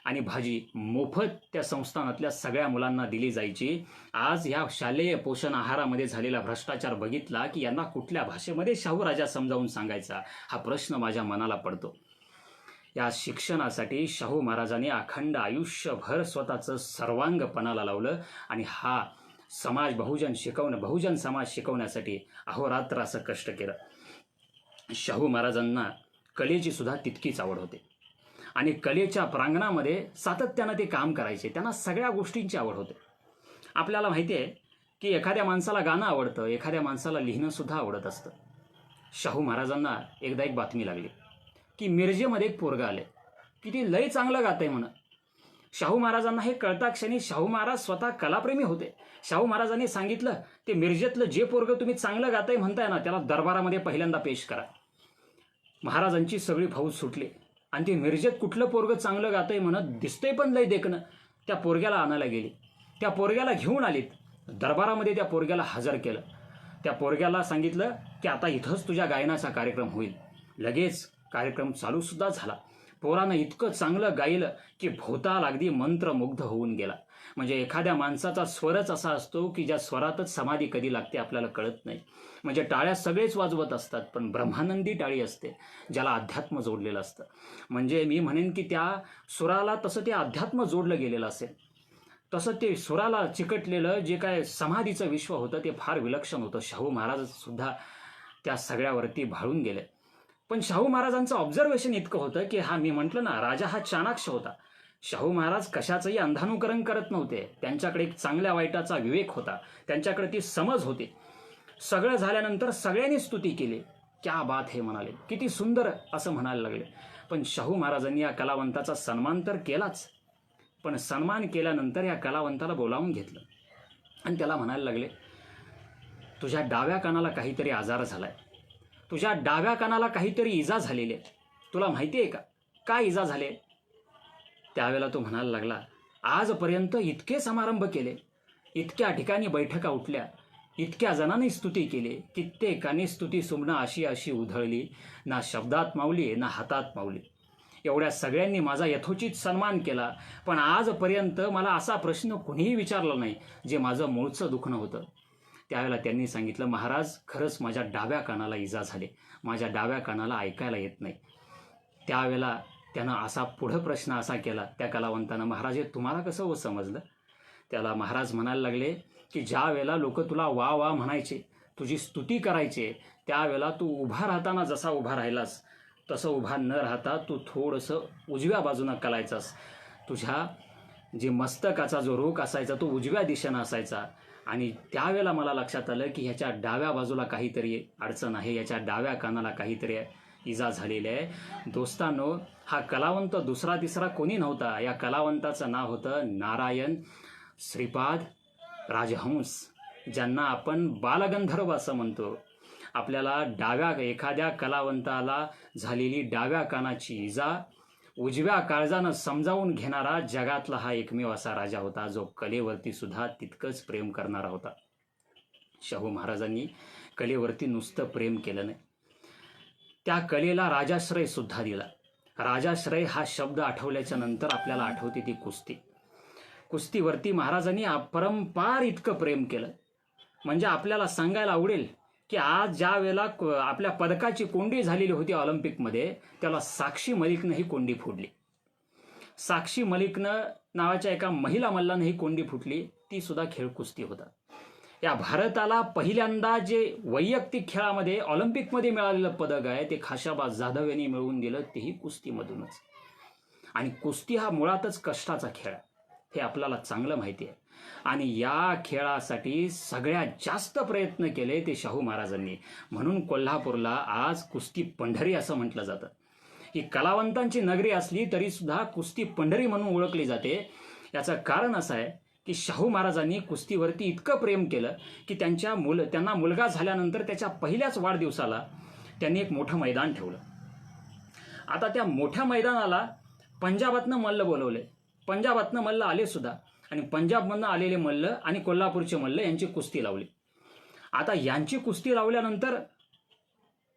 आणि भाजी मोफत त्या संस्थानातल्या सगळ्या मुलांना दिली जायची. आज या शालेय पोषण आहारामध्ये झालेला भ्रष्टाचार बघितला की यांना कुठल्या भाषेमध्ये शाहू राजा समजावून सांगायचा, हा प्रश्न माझ्या मनाला पडतो. या शिक्षणासाठी शाहू महाराजांनी अखंड आयुष्यभर स्वतःचं सर्वांग पणाला लावलं आणि हा समाज बहुजन समाज शिकवण्यासाठी अहोरात्र असं कष्ट केलं. शाहू महाराजांना कलेची सुद्धा तितकीच आवड होती आणि कलेच्या प्रांगणामध्ये सातत्यानं ते काम करायचे. त्यांना सगळ्या गोष्टींची आवड होते. आपल्याला माहिती आहे की एखाद्या माणसाला गाणं आवडतं, एखाद्या माणसाला लिहिणं सुद्धा आवडत असतं. शाहू महाराजांना एकदा एक बातमी लागली की मिरजेमध्ये एक पोरगा आले की ते लय चांगलं गातंय म्हणा. शाहू महाराजांना हे कळता क्षणी शाहू महाराज स्वतः कलाप्रेमी होते. शाहू महाराजांनी सांगितलं, ते मिरजेतलं जे पोरगं तुम्ही चांगलं गाताय म्हणताय ना, त्याला दरबारामध्ये पहिल्यांदा पेश करा. महाराजांची सगळी फौज सुटली आणि ते मिरजेत कुठलं पोरगं चांगलं गातंय म्हणत दिसतंय पण लय देखणं, त्या पोरग्याला आणायला गेली. त्या पोरग्याला घेऊन आलीत, दरबारामध्ये त्या पोरग्याला हजर केलं. त्या पोरग्याला सांगितलं की आता इथंच तुझ्या गायनाचा कार्यक्रम होईल. लगेच कार्यक्रम चालू सुद्धा झाला. पोरानं इतकं चांगलं गायलं की भोवताल अगदी मंत्रमुग्ध होऊन गेला. म्हणजे एखाद्या माणसाचा स्वरच असा असतो की ज्या स्वरातच समाधी कधी लागते आपल्याला कळत नाही. म्हणजे टाळ्या सगळेच वाजवत असतात, पण ब्रह्मानंदी टाळी असते ज्याला अध्यात्म जोडलेलं असतं. म्हणजे मी म्हणेन की त्या सुराला तसं ते अध्यात्म जोडलं गेलेलं असेल, तसं ते सुराला चिकटलेलं जे काय समाधीचं विश्व होतं ते फार विलक्षण होतं. शाहू महाराज सुद्धा त्या सगळ्यावरती भाळून गेले. पण शाहू महाराजांचं ऑब्झर्वेशन इतकं होतं की मी म्हटलं ना, राजा हा चाणाक्ष होता. शाहू महाराज कशाचंही अंधानुकरण करत नव्हते. त्यांच्याकडे एक चांगल्या वाईटाचा विवेक होता, त्यांच्याकडे ती समज होती. सगळं झाल्यानंतर सगळ्यांनी स्तुती केली. क्या बात हे म्हणाले, किती सुंदर असं म्हणायला लागले. पण शाहू महाराजांनी या कलावंताचा सन्मान तर केलाच, पण सन्मान केल्यानंतर या कलावंताला बोलावून घेतलं आणि त्याला म्हणायला लागले, तुझ्या डाव्या कानाला काहीतरी आजार झालाय, तुझ्या डाव्या कानाला काहीतरी इजा झालेली आहे. तुला माहिती आहे का काय इजा झाले? त्यावेळेला तो म्हणायला लागला, आजपर्यंत इतके समारंभ केले, इतक्या ठिकाणी बैठका उठल्या, इतक्या जणांनी स्तुती केली, कित्येकाने स्तुती सुमना अशी अशी उधळली, ना शब्दात मावली ना हातात मावली. एवढ्या सगळ्यांनी माझा यथोचित सन्मान केला, पण आजपर्यंत मला असा प्रश्न कुणीही विचारला नाही जे माझं मूळचं दुखणं होतं. त्यावेळेला त्यांनी सांगितलं, महाराज खरंच माझ्या डाव्या कानाला इजा झाली, माझ्या डाव्या कानाला ऐकायला येत नाही. त्यावेळेला त्यानं असा पुढं प्रश्न असा केला त्या कलावंतानं, महाराज हे तुम्हाला कसं हो समजलं? त्याला महाराज म्हणायला लागले की ज्या वेळेला लोक तुला वा वा म्हणायचे, तुझी स्तुती करायचे, त्यावेळेला तू उभा राहताना जसा उभा राहिलास तसं उभा न राहता तू थोडंसं उजव्या बाजूनं कलायचास. तुझ्या जे मस्तकाचा जो रोख असायचा तो उजव्या दिशेनं असायचा. आणि त्यावेळेला मला लक्षात आलं की ह्याच्या डाव्या बाजूला काहीतरी अडचण आहे, याच्या डाव्या कानाला काहीतरी इजा झालेली आहे. दोस्तांनो, हा कलावंत दुसरा तिसरा कोणी नव्हता. या कलावंताचं नाव होतं नारायण श्रीपाद राजहंस, ज्यांना आपण बालगंधर्व असं म्हणतो. आपल्याला एखाद्या कलावंताला झालेली डाव्या कानाची इजा उजव्या काळजानं समजावून घेणारा जगातला हा एकमेव असा राजा होता जो कलेवरती सुद्धा तितकंच प्रेम करणारा होता. शाहू महाराजांनी कलेवरती नुसतं प्रेम केलं नाही, त्या कलेला राजाश्रय सुद्धा दिला. राजाश्रय हा शब्द आठवल्याच्या नंतर आपल्याला आठवते ती कुस्ती. कुस्तीवरती महाराजांनी अपरंपार इतकं प्रेम केलं. म्हणजे आपल्याला सांगायला आवडेल की आज ज्या वेळेला आपल्या पदकाची कोंडी झालेली होती ऑलिम्पिकमध्ये, त्याला साक्षी मलिकनं ही कोंडी फोडली. साक्षी मलिकनं नावाच्या एका महिला मल्लानं ही कोंडी फुटली, ती सुद्धा खेळ कुस्ती होता. या भारताला पहिल्यांदा जे वैयक्तिक खेळामध्ये ऑलिम्पिकमध्ये मिळालेलं पदक आहे ते खाशाबाज जाधव यांनी मिळवून दिलं, तेही कुस्तीमधूनच. आणि कुस्ती हा मुळातच कष्टाचा खेळ आहे हे आपल्याला चांगलं माहिती आहे. आणि या खेळासाठी सगळ्यात जास्त प्रयत्न केले ते शाहू महाराजांनी. म्हणून कोल्हापूरला आज कुस्ती पंढरी असं म्हटलं जातं. ही कलावंतांची नगरी असली तरी सुद्धा कुस्ती पंढरी म्हणून ओळखली जाते. याचं कारण असं आहे की शाहू महाराजांनी कुस्तीवरती इतकं प्रेम केलं की त्यांना मुलगा झाल्यानंतर त्याच्या पहिल्याच वाढदिवसाला त्यांनी एक मोठं मैदान ठेवलं आता त्या मोठ्या मैदानाला पंजाबातनं मल्ल बोलवले, पंजाबातनं मल्ल आले सुद्धा, आणि पंजाबमधनं आलेले मल्ल आणि कोल्हापूरचे मल्ल यांची कुस्ती लावली. आता यांची कुस्ती लावल्यानंतर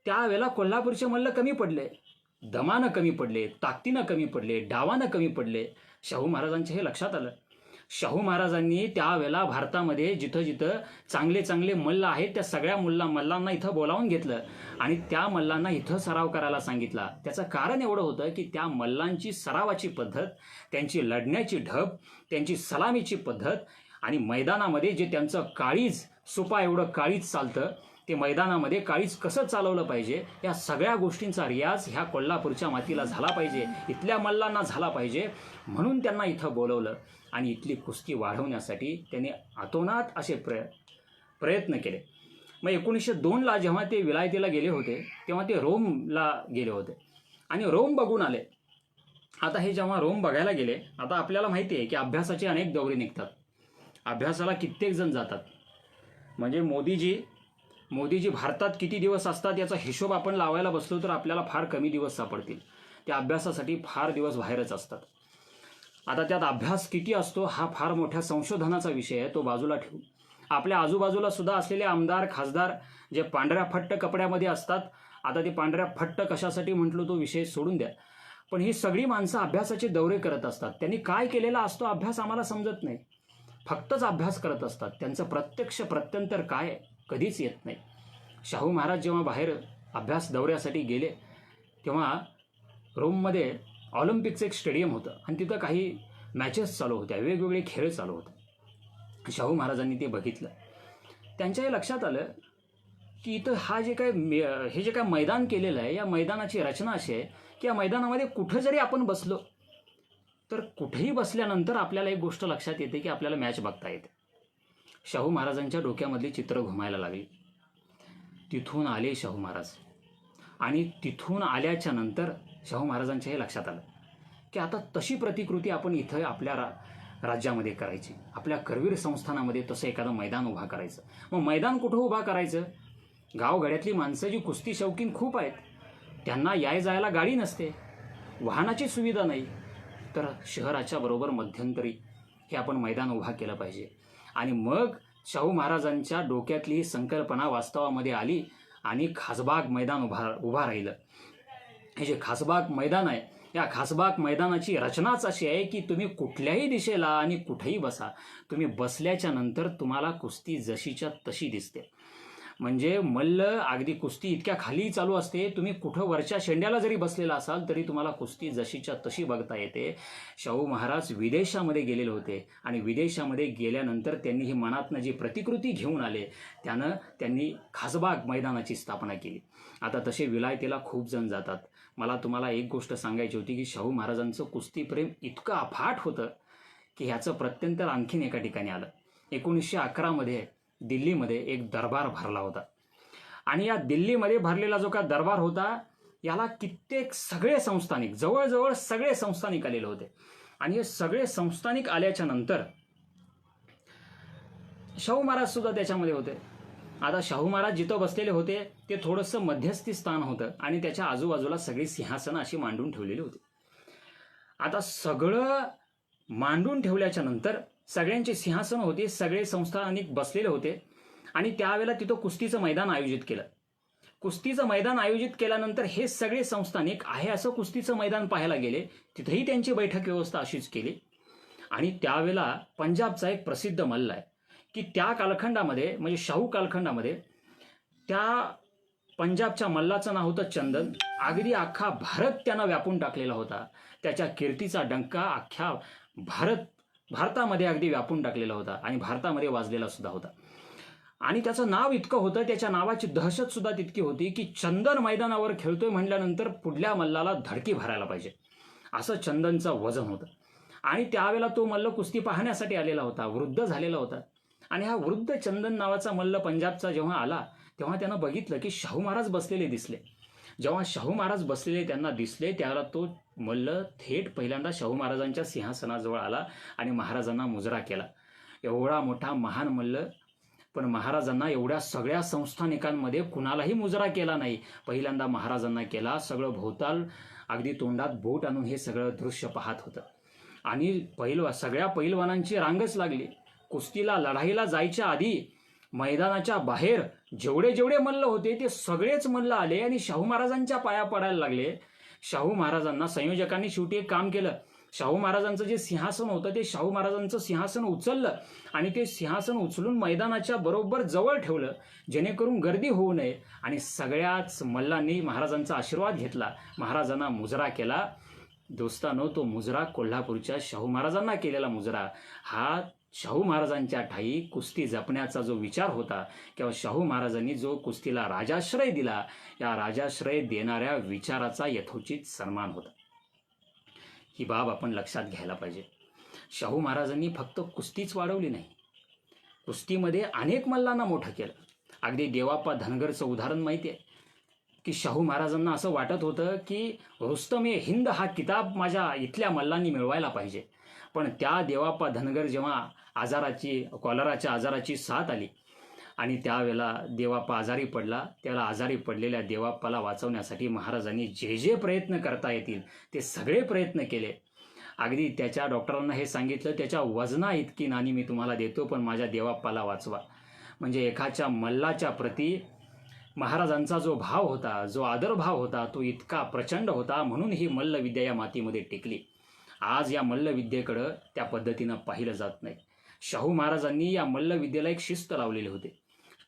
त्यावेळेला कोल्हापूरचे मल्ल कमी पडले, दमानं कमी पडले, ताकदीनं कमी पडले, डावानं कमी पडले. शाहू महाराजांच्या हे लक्षात आलं. शाहू महाराजांनी त्यावेळेला भारतामध्ये जिथं जिथं चांगले चांगले मल्ल आहेत त्या सगळ्या मल्लांना इथं बोलावून घेतलं आणि त्या मल्लांना इथं सराव करायला सांगितला. त्याचं कारण एवढं होतं की त्या मल्लांची सरावाची पद्धत, त्यांची लढण्याची ढब, त्यांची सलामीची पद्धत आणि मैदानामध्ये जे त्यांचं काळीज, सुपा एवढं काळीज चालतं, ते मैदानामध्ये काळीज कसं चालवलं पाहिजे, या सगळ्या गोष्टींचा रियाज ह्या कोल्हापूरच्या मातीला झाला पाहिजे, इथल्या मल्लांना झाला पाहिजे. म्हणून त्यांना इथं बोलवलं आणि इथली कुस्ती वाढवण्यासाठी त्यांनी अतोनात असे प्रयत्न केले. मग 1902ला जेव्हा ते विलायतेला गेले होते तेव्हा ते रोमला गेले होते आणि रोम बघून आले. आता हे जेव्हा रोम बघायला गेले, आता आपल्याला माहिती आहे की अभ्यासाचे अनेक दौरे निघतात, अभ्यासाला कित्येक जण जातात. म्हणजे मोदीजी भारतात किती दिवस असतात याचा हिशोब आपण लावायला बसलो तर आपल्याला फार कमी दिवस सापडतील. त्या अभ्यासासाठी फार दिवस बाहेरच असतात. आता त्यात अभ्यास किती असतो हा फार मोठ्या संशोधनाचा विषय आहे, तो बाजूला ठेवू. आपल्या आजूबाजूला सुद्धा असलेले आमदार, खासदार जे पांढऱ्या फट्ट कपड्यामध्ये असतात, आता ते पांढऱ्या फट्ट कशासाठी म्हटलो तो विषय सोडून द्या, पण ही सगळी माणसं अभ्यासाचे दौरे करत असतात. त्यांनी काय केलेला असतो अभ्यास आम्हाला समजत नाही, फक्तच अभ्यास करत असतात. त्यांचं प्रत्यक्ष प्रत्यंतर काय कधीच येत नाही. शाहू महाराज जेव्हा बाहेर अभ्यास दौऱ्यासाठी गेले तेव्हा रोममध्ये ऑलिम्पिकचं एक स्टेडियम होतं आणि तिथं काही मॅचेस चालू होत्या, वेगवेगळे खेळ चालू होते. शाहू महाराजांनी ते बघितलं. त्यांच्या हे लक्षात आलं की इथं हे जे काय मैदान केलेलं आहे, या मैदानाची रचना अशी आहे की या मैदानामध्ये कुठं जरी आपण बसलो तर कुठेही बसल्यानंतर आपल्याला एक गोष्ट लक्षात येते की आपल्याला मॅच बघता येते. शाहू महाराजांच्या डोक्यामधली चित्र घुमायला लागली. तिथून आले शाहू महाराज आणि तिथून आल्याच्या नंतर शाहू महाराजांच्या हे लक्षात आलं की आता तशी प्रतिकृती आपण इथं आपल्या राज्यामध्ये करायची, आपल्या करवीर संस्थानामध्ये तसं एखादं मैदान उभा करायचं. मग मैदान कुठं उभा करायचं? गावगाड्यातली माणसं जी कुस्ती शौकीन खूप आहेत, त्यांना याय जायला गाडी नसते, वाहनाची सुविधा नाही, तर शहराच्या बरोबर मध्यंतरी हे आपण मैदान उभा केलं पाहिजे. आणि मग शाहू महाराजांच्या डोक्यातली ही संकल्पना वास्तवामध्ये आली आणि खासबाग मैदान उभा राहिलं. हे जे खासबाग मैदान आहे, या खासबाग मैदानाची रचनाच अशी आहे की तुम्ही कुठल्याही दिशेला आणि कुठेही बसा, तुम्ही बसल्याच्या नंतर तुम्हाला कुस्ती जशीच्या तशी दिसते. म्हणजे मल्ल अगदी कुस्ती इतक्या खाली चालू असते, तुम्ही कुठं वरच्या शेंड्याला जरी बसलेला असाल तरी तुम्हाला कुस्ती जशीच्या तशी बघता येते. शाहू महाराज विदेशामध्ये गेलेले होते आणि विदेशामध्ये गेल्यानंतर त्यांनी ही मनातनं जी प्रतिकृती घेऊन आले त्यांनी खासबाग मैदानाची स्थापना केली. आता तसे विलायतेला खूप जण जातात. मला तुम्हाला एक गोष्ट सांगायची होती की शाहू महाराजांचं कुस्तीप्रेम इतकं अफाट होतं की ह्याचं प्रत्यंतर आणखीन एका ठिकाणी आलं. 1911मध्ये दिल्लीमध्ये एक दरबार भरला होता आणि या दिल्लीमध्ये भरलेला जो का दरबार होता याला कित्येक सगळे संस्थानिक, जवळजवळ सगळे संस्थानिक आलेले होते. आणि हे सगळे संस्थानिक आल्याच्या नंतर शाहू महाराज सुद्धा त्याच्यामध्ये होते. आता शाहू महाराज जिथं बसलेले होते ते थोडंसं मध्यस्थी स्थान होतं आणि त्याच्या आजूबाजूला सगळी सिंहासनं अशी मांडून ठेवलेली होती. आता सगळं मांडून ठेवल्याच्या नंतर सगळ्यांची सिंहासनं होती, सगळे संस्थानिक बसलेले होते आणि त्यावेळेला तिथं कुस्तीचं मैदान आयोजित केलं. कुस्तीचं मैदान आयोजित केल्यानंतर हे सगळे संस्थानिक आहे असं कुस्तीचं मैदान पाहायला गेले. तिथेही त्यांची बैठक व्यवस्था अशीच केली. आणि त्यावेळेला पंजाबचा एक प्रसिद्ध मल्ल आहे की त्या कालखंडामध्ये म्हणजे शाहू कालखंडामध्ये त्या पंजाबच्या मल्लाचं नाव होतं चंदन. अगदी अख्खा भारत त्यानं व्यापून टाकलेला होता. त्याच्या कीर्तीचा डंका अख्ख्या भारतामध्ये अगदी व्यापून टाकलेला होता आणि भारतामध्ये वाजलेला सुद्धा होता. आणि त्याचं नाव इतकं होतं, त्याच्या नावाची दहशत सुद्धा तितकी होती की चंदन मैदानावर खेळतोय म्हटल्यानंतर पुढल्या मल्लाला धडकी भरायला पाहिजे असं चंदनचं वजन होतं. आणि त्यावेळेला तो मल्ल कुस्ती पाहण्यासाठी आलेला होता, वृद्ध झालेला होता. आणि हा वृद्ध चंदन नावाचा मल्ल पंजाबचा जेव्हा आला तेव्हा त्यानं बघितलं की शाहू महाराज बसलेले दिसले. जेव्हा शाहू महाराज बसलेले त्यांना दिसले त्यावेळेला तो मल्ल थेट पहिल्यांदा शाहू महाराजांच्या सिंहासनाजवळ आला आणि महाराजांना मुजरा केला. एवढा मोठा महान मल्ल पण महाराजांना एवढ्या सगळ्या संस्थानिकांमध्ये कुणालाही मुजरा केला नाही. पहिल्यांदा महाराजांना केला. सगळं भोवताल अगदी तोंडात बोट आणून हे सगळं दृश्य पाहत होतं. आणि सगळ्या पैलवानांची रांगच लागली. कुस्तीला लढाईला जायच्या आधी मैदानाच्या बाहेर जेवढे जेवढे मल्ल होते ते सगळेच मल्ल आले आणि शाहू महाराजांच्या पाया पडायला लागले. शाहू महाराजांना संयोजकांनी शेवटी एक काम केलं. शाहू महाराजांचं जे सिंहासन होतं ते शाहू महाराजांचं सिंहासन उचललं आणि ते सिंहासन उचलून मैदानाच्या बरोबर जवळ ठेवलं, जेणेकरून गर्दी होऊ नये. आणि सगळ्याच मल्लांनी महाराजांचा आशीर्वाद घेतला, महाराजांना मुजरा केला. दोस्तांनो, तो मुजरा कोल्हापूरच्या शाहू महाराजांना केलेला मुजरा हा शाहू महाराजांच्या ठाई कुस्ती जपण्याचा जो विचार होता किंवा शाहू महाराजांनी जो कुस्तीला राजाश्रय दिला, या राजाश्रय देणाऱ्या विचाराचा यथोचित सन्मान होता. ही बाब आपण लक्षात घ्यायला पाहिजे. शाहू महाराजांनी फक्त कुस्तीच वाढवली नाही, कुस्तीमध्ये अनेक मल्लांना मोठं केलं. अगदी देवाप्पा धनगरचं उदाहरण माहिती आहे की शाहू महाराजांना असं वाटत होतं की रुस्तमे हिंद हा किताब माझ्या इथल्या मल्लांनी मिळवायला पाहिजे. पण त्या देवाप्पा धनगर जेव्हा कॉलराच्या आजाराची साथ आली आणि त्यावेळेला देवाप्पा आजारी पडला, त्याला आजारी पडलेल्या देवाप्पाला वाचवण्यासाठी महाराजांनी जे जे प्रयत्न करता येतील ते सगळे प्रयत्न केले. अगदी त्याच्या डॉक्टरांना हे सांगितलं, त्याच्या वजना इतकी नाणी मी तुम्हाला देतो, पण माझ्या देवाप्पाला वाचवा. म्हणजे एखाद्या मल्लाच्या प्रती महाराजांचा जो भाव होता, जो आदरभाव होता, तो इतका प्रचंड होता. म्हणून ही मल्लविद्या या मातीमध्ये टिकली. आज या मल्लविद्येकडं त्या पद्धतीनं पाहिलं जात नाही. शाहू महाराजांनी या मल्लविद्येला एक शिस्त लावलेली होती.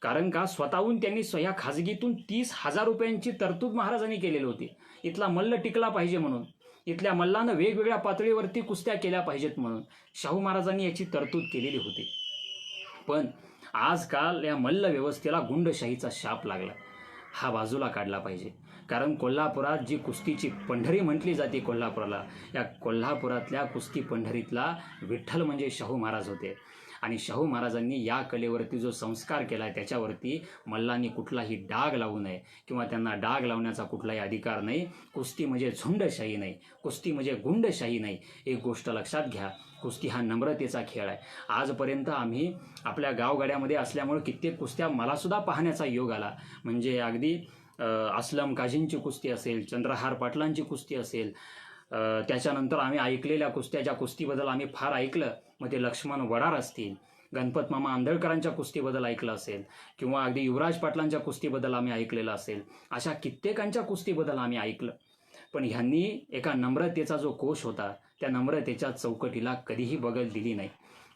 कारण का, स्वतःहून त्यांनी स्वया खाजगीतून 30,000 रुपयांची तरतूद महाराजांनी केलेली होती. इथला मल्ल टिकला पाहिजे म्हणून, इथल्या मल्लानं वेगवेगळ्या पातळीवरती कुस्त्या केल्या पाहिजेत म्हणून शाहू महाराजांनी याची तरतूद केलेली होती. पण आजकाल या मल्ल व्यवस्थेला गुंडशाहीचा शाप लागला. हा बाजूला काढला पाहिजे. कारण कोल्हापुरात जी कुस्तीची पंढरी म्हटली जाते कोल्हापुराला, या कोल्हापुरातल्या कुस्ती पंढरीतला विठ्ठल म्हणजे शाहू महाराज होते. आणि शाहू महाराजांनी या कलेवरती जो संस्कार केला आहे त्याच्यावरती मल्लांनी कुठलाही डाग लावू नये किंवा त्यांना डाग लावण्याचा कुठलाही अधिकार नाही. कुस्ती म्हणजे झुंडशाही नाही, कुस्ती म्हणजे गुंडशाही नाही. एक गोष्ट लक्षात घ्या, कुस्ती हा नम्रतेचा खेळ आहे. आजपर्यंत आम्ही आपल्या गावगाड्यामध्ये असल्यामुळे कित्येक कुस्त्या मलासुद्धा पाहण्याचा योग आला. म्हणजे अगदी असलम काझींची कुस्ती असेल, चंद्रहार पाटलांची कुस्ती असेल, त्याच्यानंतर आम्ही ऐकलेल्या कुस्त्या, ज्या कुस्तीबद्दल आम्ही फार ऐकलं, मग ते लक्ष्मण वडार असतील, गणपत मामा आंधळकरांच्या कुस्तीबद्दल ऐकलं असेल किंवा अगदी युवराज पाटलांच्या कुस्तीबद्दल आम्ही ऐकलेलं असेल, अशा कित्येकांच्या कुस्तीबद्दल आम्ही ऐकलं. पण ह्यांनी एका नम्रतेचा जो कोश होता त्या नम्रतेच्या चौकटीला कधीही बगल दिली नाही.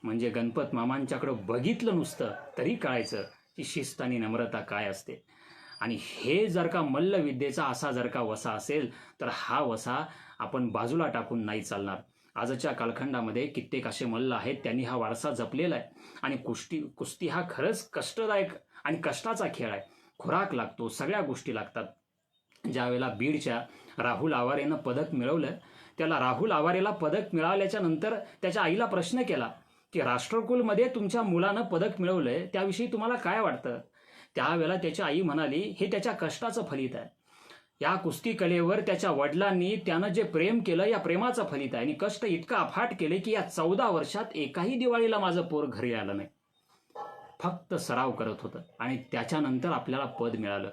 म्हणजे गणपत मामांच्याकडं बघितलं नुसतं तरी कळायचं की शिस्त आणि नम्रता काय असते. आणि हे जर का मल्लविद्येचा असा जर का वसा असेल तर हा वसा आपण बाजूला टाकून नाही चालणार. आजच्या कालखंडामध्ये कित्येक असे मल्ल आहेत त्यांनी हा वारसा जपलेला आहे. आणि कुस्ती हा खरंच कष्टदायक आणि कष्टाचा खेळ आहे. खुराक लागतो, सगळ्या गोष्टी लागतात. ज्यावेळेला बीडच्या राहुल आवारेनं पदक मिळवलं, त्याला राहुल आवारेला पदक मिळाल्याच्या नंतर त्याच्या आईला प्रश्न केला की राष्ट्रकुलमध्ये तुमच्या मुलानं पदक मिळवलंय, त्याविषयी तुम्हाला काय वाटतं? त्यावेळेला त्याची आई म्हणाली, हे त्याच्या कष्टाचं फलित आहे. या कुस्ती कलेवर त्याच्या वडिलांनी त्यानं जे प्रेम केलं, या प्रेमाचं फलित आहे. आणि कष्ट इतकं अफाट केले की या 14 वर्षात एकाही दिवाळीला माझं पोर घरी आलं नाही. फक्त सराव करत होतं आणि त्याच्यानंतर आपल्याला पद मिळालं,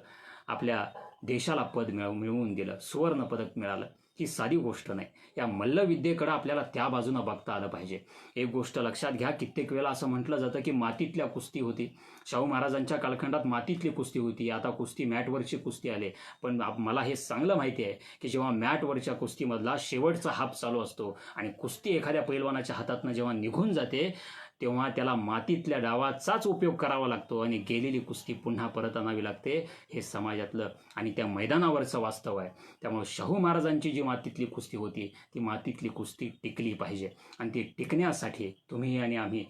आपल्या देशाला पद मिळवून दिलं, सुवर्ण पदक मिळालं. ही साधी गोष्ट नाही. या मल्लविद्येकडे आपल्याला त्या बाजूनं बघता आलं पाहिजे. एक गोष्ट लक्षात घ्या, कित्येक वेळा असं म्हटलं जातं की मातीतल्या कुस्ती होती. शाहू महाराजांच्या कालखंडात मातीतली कुस्ती होती, आता कुस्ती मॅटवरची कुस्ती आले. पण मला हे चांगलं माहिती आहे की जेव्हा मॅटवरच्या कुस्तीमधला शेवटचा हाफ चालू असतो आणि कुस्ती एखाद्या पैलवानाच्या हातातनं जेव्हा निघून जाते तेव्हा त्याला मातीतल्या डावाचाच उपयोग करावा लागतो आणि गेलेली कुस्ती पुन्हा परत आणावी लागते. हे समाजातलं आणि त्या मैदानावरचं वास्तव आहे. त्यामुळे शाहू महाराजांची जी मातीतली कुस्ती होती ती मातीतली कुस्ती टिकली पाहिजे आणि ती टिकण्यासाठी तुम्ही आणि आम्ही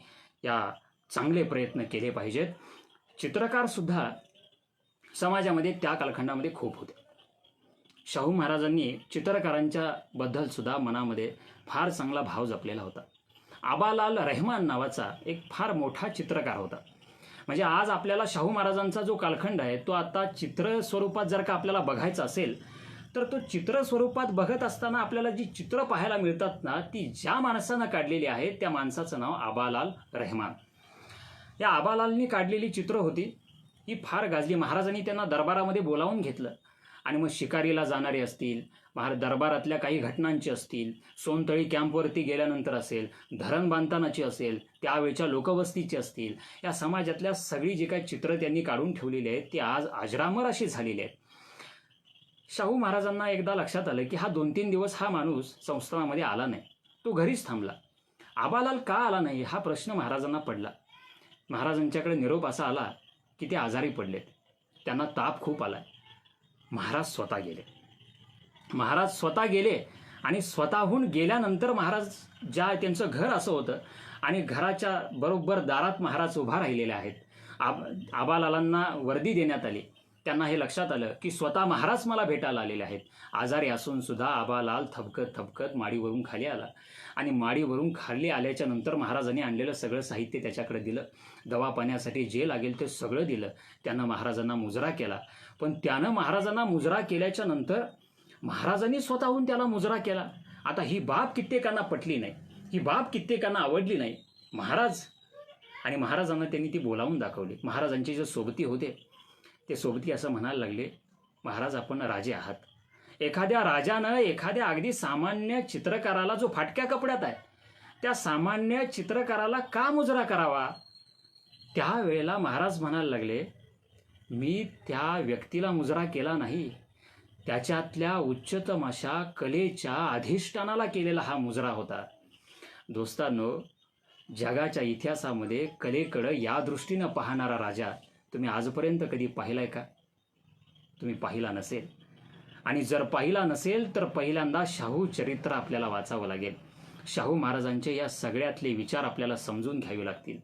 या चांगले प्रयत्न केले पाहिजेत. चित्रकारसुद्धा समाजामध्ये त्या कालखंडामध्ये खूप होते. शाहू महाराजांनी चित्रकारांच्या बद्दलसुद्धा मनामध्ये फार चांगला भाव जपलेला होता. आबालाल रहमान नावाचा एक फार मोठा चित्रकार होता. म्हणजे आज आपल्याला शाहू महाराजांचा जो कालखंड आहे तो आता चित्र स्वरूपात जर का आपल्याला बघायचा असेल तर तो चित्र स्वरूपात बघत असताना आपल्याला जी चित्र पाहायला मिळतात ना, ती ज्या माणसानं काढलेली आहेत त्या माणसाचं नाव आबालाल रहमान. या आबालालनी काढलेली चित्र होती ही फार गाजली. महाराजांनी त्यांना दरबारामध्ये बोलावून घेतलं आणि मग शिकारीला जाणारे असतील, दरबारातल्या काही घटनांची असतील, सोनतळी कॅम्पवरती गेल्यानंतर असेल, धरण बांधतानाची असेल, त्यावेळच्या लोकवस्तीची असतील, या समाजातल्या सगळी जी काही चित्रं त्यांनी काढून ठेवलेली आहेत ती आज अजरामर अशी झालेली आहेत. शाहू महाराजांना एकदा लक्षात आलं की हा 2-3 दिवस हा माणूस संस्थानामध्ये आला नाही, तो घरीच थांबला. आबालाल का आला नाही हा प्रश्न महाराजांना पडला. महाराजांच्याकडे निरोप असा आला की ते आजारी पडलेत, त्यांना ताप खूप आलाय. महाराज स्वतः गेले आणि स्वतःहून गेल्यानंतर महाराज त्यांचं घर असं होतं आणि घराच्या बरोबर दारात महाराज उभा राहिलेले आहेत. आबालालांना वर्दी देण्यात आली. त्यांना हे लक्षात आलं की स्वतः महाराज मला भेटायला आलेले आहेत. आजारी असून सुद्धा आबालाल थबकत माडीवरून खाली आला आणि माडीवरून खाली आल्याच्या नंतर महाराजांनी आणलेलं सगळं साहित्य त्याच्याकडे दिलं. दवा पाण्यासाठी जे लागेल ते सगळं दिलं. त्यानं महाराजांना मुजरा केला. पण त्यानं महाराजांना मुजरा केल्याच्या नंतर महाराजांनी स्वतःहून त्याला मुजरा केला. आता ही बाब कित्येकांना पटली नाही, ही बाब कित्येकांना आवडली नाही. महाराजांना त्यांनी ती बोलावून दाखवली. महाराजांचे जे सोबती होते ते सोबती असं म्हणायला लागले, महाराज आपण राजे आहात. एखाद्या राजानं एखाद्या अगदी सामान्य चित्रकाराला जो फाटक्या कपड्यात आहे त्या सामान्य चित्रकाराला का मुजरा करावा? त्यावेळेला महाराज म्हणायला लागले, मी त्या व्यक्तीला मुजरा केला नाही, त्याच्यातल्या उच्चतम अशा कलेच्या अधिष्ठानाला केलेला हा मुजरा होता. दोस्तांनो, जगाच्या इतिहासामध्ये कलेकडं या दृष्टीनं पाहणारा राजा तुम्ही आजपर्यंत कधी पाहिलाय का? तुम्ही पाहिला नसेल. आणि जर पाहिला नसेल तर पहिल्यांदा शाहू चरित्र आपल्याला वाचावं लागेल. शाहू महाराजांचे या सगळ्यातले विचार आपल्याला समजून घ्यावे लागतील.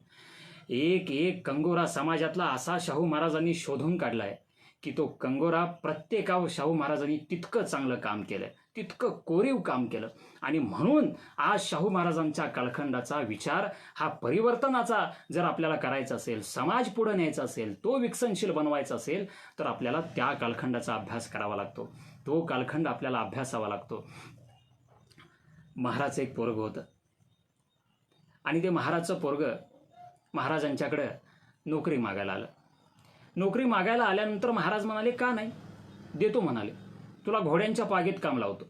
एक कंगोरा समाजातला असा शाहू महाराजांनी शोधून काढलाय की तो कंगोरा प्रत्येकावर शाहू महाराजांनी तितकं चांगलं काम केलं, तितकं कोरीव काम केलं. आणि म्हणून आज शाहू महाराजांच्या कालखंडाचा विचार हा परिवर्तनाचा जर आपल्याला करायचा असेल, समाज पुढे न्यायचा असेल, तो विकसनशील बनवायचा असेल तर आपल्याला त्या कालखंडाचा अभ्यास करावा लागतो, तो कालखंड आपल्याला अभ्यासावा लागतो. महाराज एक पोरग होतं आणि ते महाराजचं पोरग महाराजांच्याकडे नोकरी मागायला आलं. नोकरी मागायला आल्यानंतर महाराज म्हणाले, का नाही? देतो म्हणाले, तुला घोड्यांच्या पागेत काम लावतो.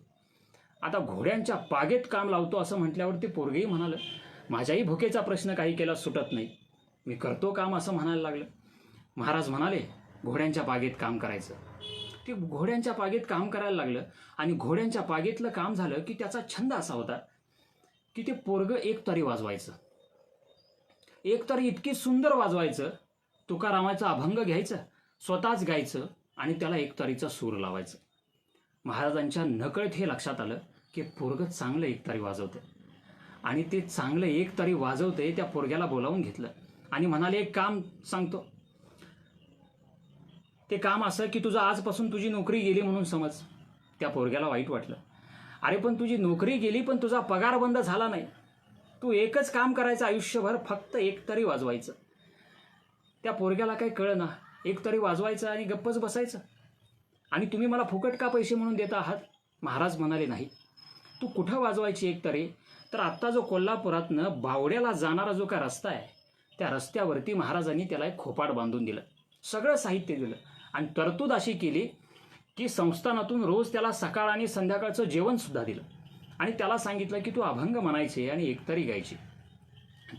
आता घोड्यांच्या पागेत काम लावतो असं म्हटल्यावर ते पोरगेही म्हणालं, माझ्याही भुकेचा प्रश्न काही केला सुटत नाही, मी करतो काम असं म्हणायला लागलं. महाराज म्हणाले, घोड्यांच्या पागेत काम करायचं. ते घोड्यांच्या पागेत काम करायला लागलं आणि घोड्यांच्या पागेतलं काम झालं की त्याचा छंद असा होता की ते पोरग एकतारी वाजवायचं. एकतारी इतकी सुंदर वाजवायचं, तुकारामाचा अभंग घ्यायचं, स्वतःच गायचं आणि त्याला एकतारीचा सूर लावायचं. महाराजांच्या नकळत हे लक्षात आलं की पोरग चांगलं एकतारी वाजवतं आणि ते चांगलं एकतारी वाजवते. त्या पोरग्याला बोलावून घेतलं आणि म्हणाले, एक काम सांगतो, ते काम असं की तुझं आजपासून तुझी नोकरी गेली म्हणून समज. त्या पोरग्याला वाईट वाटलं. अरे पण तुझी नोकरी गेली पण तुझा पगार बंद झाला नाही, तू एकच काम करायचं आयुष्यभर, फक्त एकतारी वाजवायचं. त्या पोरग्याला काही कळना, एकतारी वाजवायचं आणि गप्पच बसायचं. आणि तुम्ही मला फुकट का पैसे म्हणून देता आहात? महाराज म्हणाले, नाही, तू कुठं वाजवायची एकतारी? तर आत्ता जो कोल्हापुरातनं बावड्याला जाणारा जो काय रस्ता आहे त्या रस्त्यावरती महाराजांनी त्याला एक खोपाट बांधून दिलं, सगळं साहित्य दिलं आणि तरतूद अशी केली की संस्थानातून रोज त्याला सकाळ आणि संध्याकाळचं जेवणसुद्धा दिलं आणि त्याला सांगितलं की तू अभंग म्हणायचे आणि एकतारी गायची.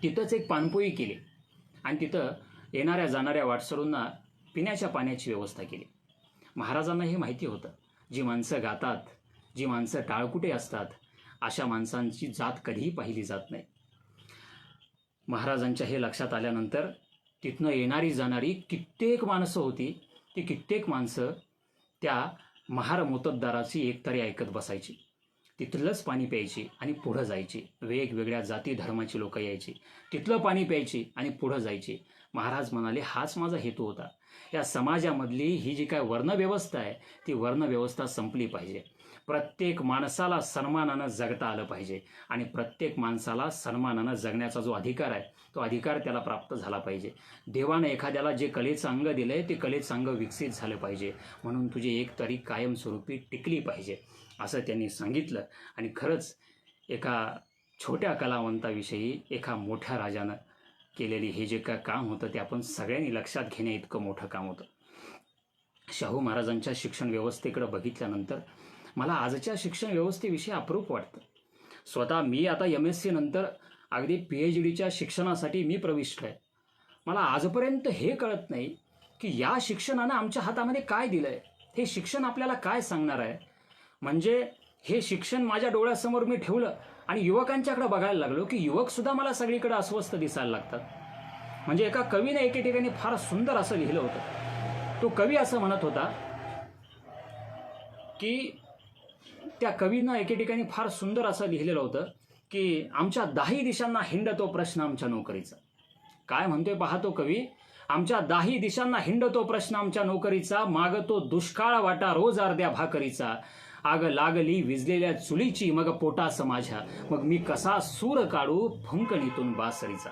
तिथंच एक पानपोई केली आणि तिथं येणाऱ्या जाणाऱ्या वाटसरूंना पिण्याच्या पाण्याची व्यवस्था केली. महाराजांना हे माहिती होतं, जी माणसं गातात, जी माणसं टाळकुटे असतात, अशा माणसांची जात कधीही पाहिली जात नाही. महाराजांच्या हे लक्षात आल्यानंतर तिथनं येणारी जाणारी कित्येक माणसं होती, ती कित्येक माणसं त्या महार मोतद्दाराची एकतारी ऐकत बसायची, तिथलंच पाणी प्यायची आणि पुढं जायची. वेगवेगळ्या जाती धर्माची लोक यायची, तिथलं पाणी प्यायची आणि पुढं जायची. महाराज म्हणाले, हाच माझा हेतू होता. या समाजामधली ही जी काय वर्णव्यवस्था आहे ती वर्णव्यवस्था संपली पाहिजे. प्रत्येक माणसाला सन्मानानं जगता आलं पाहिजे आणि प्रत्येक माणसाला सन्मानानं जगण्याचा जो अधिकार आहे तो अधिकार त्याला प्राप्त झाला पाहिजे. देवानं एखाद्याला जे कलेचं अंग दिलं आहे ते कलेचं अंग विकसित झालं पाहिजे, म्हणून तुझी एकतारी कायमस्वरूपी टिकली पाहिजे असं त्यांनी सांगितलं. आणि खरंच एका छोट्या कलावंताविषयी एका मोठ्या राजानं केलेली हे जे काय काम होतं ते आपण सगळ्यांनी लक्षात घेण्या इतकं मोठं काम होतं. शाहू महाराजांच्या शिक्षण व्यवस्थेकडे बघितल्यानंतर मला आजच्या शिक्षण व्यवस्थेविषयी अप्रूप वाटतं. स्वतः मी आता MSc नंतर अगदी PhDच्या शिक्षणासाठी मी प्रविष्ट आहे. मला आजपर्यंत हे कळत नाही की या शिक्षणानं आमच्या हातामध्ये काय दिलं आहे, हे शिक्षण आपल्याला काय सांगणार आहे. म्हणजे हे शिक्षण माझ्या डोळ्यासमोर मी ठेवलं आणि युवकांच्याकडे बघायला लागलो की युवकसुद्धा मला सगळीकडे अस्वस्थ दिसायला लागतात. म्हणजे एका कवीने एके ठिकाणी फार सुंदर असं लिहिलं होतं. तो कवी असं म्हणत होता की त्या कवीनं एके ठिकाणी फार सुंदर असं लिहिलेलं होतं की आमच्या 10 दिशांना हिंडतो प्रश्न आमच्या नोकरीचा. काय म्हणतोय पाहतो कवी, आमच्या 10 दिशांना हिंडतो प्रश्न आमच्या नोकरीचा, मागतो दुष्काळ वाटा रोज अर्ध्या भाकरीचा, आग लागली विजलेल्या चुलीची मग पोटास माझ्या, मग मी कसा सूर काढू फुंकणीतून बासरीचा.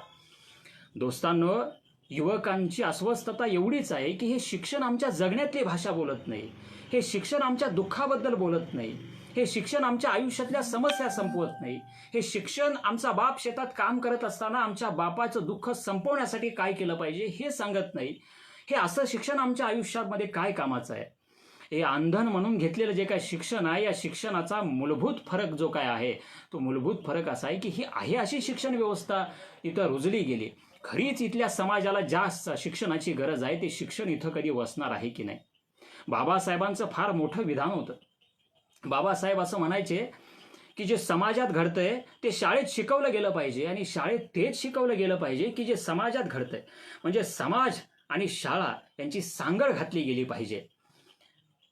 दोस्तांनो, युवकांची अस्वस्थता एवढीच आहे की हे शिक्षण आमच्या जगण्यातली भाषा बोलत नाही, हे शिक्षण आमच्या दुःखाबद्दल बोलत नाही, हे शिक्षण आमच्या आयुष्यातल्या समस्या संपवत नाही, हे शिक्षण आमचा बाप शेतात काम करत असताना आमच्या बापाचं दुःख संपवण्यासाठी काय केलं पाहिजे हे सांगत नाही. हे असं शिक्षण आमच्या आयुष्यामध्ये काय कामाचं आहे. हे अंधन म्हणून घेतलेलं जे काय शिक्षण आहे, या शिक्षणाचा मूलभूत फरक जो काय आहे तो मूलभूत फरक असा आहे की ही आहे अशी शिक्षण व्यवस्था इथं रुजली गेली. खरीच इथल्या समाजाला जास्त शिक्षणाची गरज आहे ते शिक्षण इथं कधी वसणार आहे की नाही. बाबासाहेबांचं फार मोठं विधान होतं. बाबासाहेब असं म्हणायचे की जे समाजात घडतंय ते शाळेत शिकवलं गेलं पाहिजे आणि शाळेत तेच शिकवलं गेलं पाहिजे की जे समाजात घडतंय. म्हणजे समाज आणि शाळा यांची सांगड घातली गेली पाहिजे.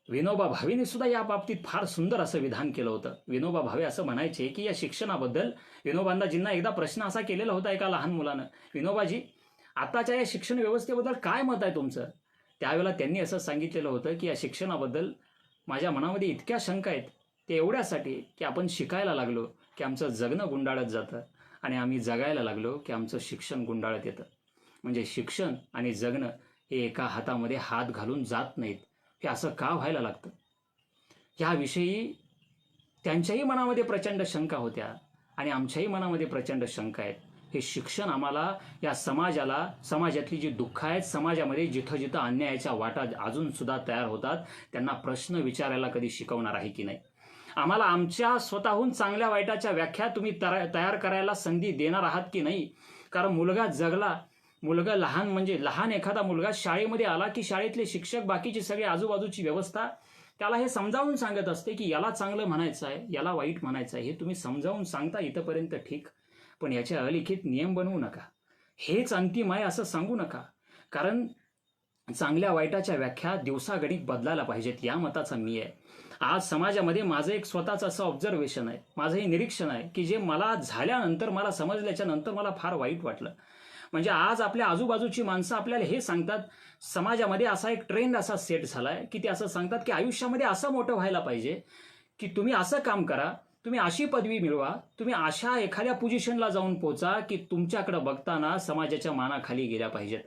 विनोबा भावेने सुद्धा या बाबतीत फार सुंदर असं विधान केलं होतं. विनोबा भावे असं म्हणायचे की या शिक्षणाबद्दल विनोबांना एकदा प्रश्न असा केलेला होता एका लहान मुलानं, विनोबाजी आताच्या या शिक्षण व्यवस्थेबद्दल काय मत आहे तुमचं. त्यावेळेला त्यांनी असं सांगितलेलं होतं की या शिक्षणाबद्दल माझ्या मनामध्ये इतक्या शंका आहेत, ते एवढ्यासाठी की आपण शिकायला लागलो की आमचं जगणं गुंडाळत जातं आणि आम्ही जगायला लागलो की आमचं शिक्षण गुंडाळत येतं. म्हणजे शिक्षण आणि जगणं हे एका हातामध्ये हात घालून जात नाहीत. हे असं का व्हायला लागतं. ह्याविषयी त्यांच्याही मनामध्ये प्रचंड शंका होत्या आणि आमच्याही मनामध्ये प्रचंड शंका आहेत. हे शिक्षण आम्हाला या समाजातली जी दुःख आहेत, समाजामध्ये जिथं जिथं अन्यायाच्या वाटा अजून सुद्धा तयार होतात त्यांना प्रश्न विचारायला कधी शिकवणार आहे की नाही. आम्हाला आमच्या स्वतःहून चांगल्या वाईटाच्या व्याख्या तुम्ही तयार करायला संधी देणार आहात की नाही. कारण मुलगा जगला, मुलगा लहान एखादा मुलगा शाळेमध्ये आला की शाळेतले शिक्षक, बाकीची सगळी आजूबाजूची व्यवस्था त्याला हे समजावून सांगत असते की याला चांगलं म्हणायचं आहे, याला वाईट म्हणायचं आहे. हे तुम्ही समजावून सांगता इथंपर्यंत ठीक, पण याचे अलिखित नियम बनवू नका, हेच अंतिम आहे असं सांगू नका. कारण चांगल्या वाईटाच्या व्याख्या दिवसागणिक बदलायला पाहिजेत, या मताचा मी आहे. आज समाजामध्ये माझं एक स्वतःचं असं ऑब्झर्वेशन आहे, माझं हे निरीक्षण आहे की जे मला झाल्यानंतर, मला समजल्याच्या नंतर मला फार वाईट वाटलं. म्हणजे आज आपल्या आजूबाजूची माणसं आपल्याला हे सांगतात, समाजामध्ये असा एक ट्रेंड असा सेट झालाय की ते असं सांगतात की आयुष्यामध्ये असं मोठं व्हायला पाहिजे की तुम्ही असं काम करा, तुम्ही अशी पदवी मिळवा, तुम्ही अशा एखाद्या पोझिशनला जाऊन पोचा की तुमच्याकडे बघताना समाजाच्या माना खाली गेल्या पाहिजेत.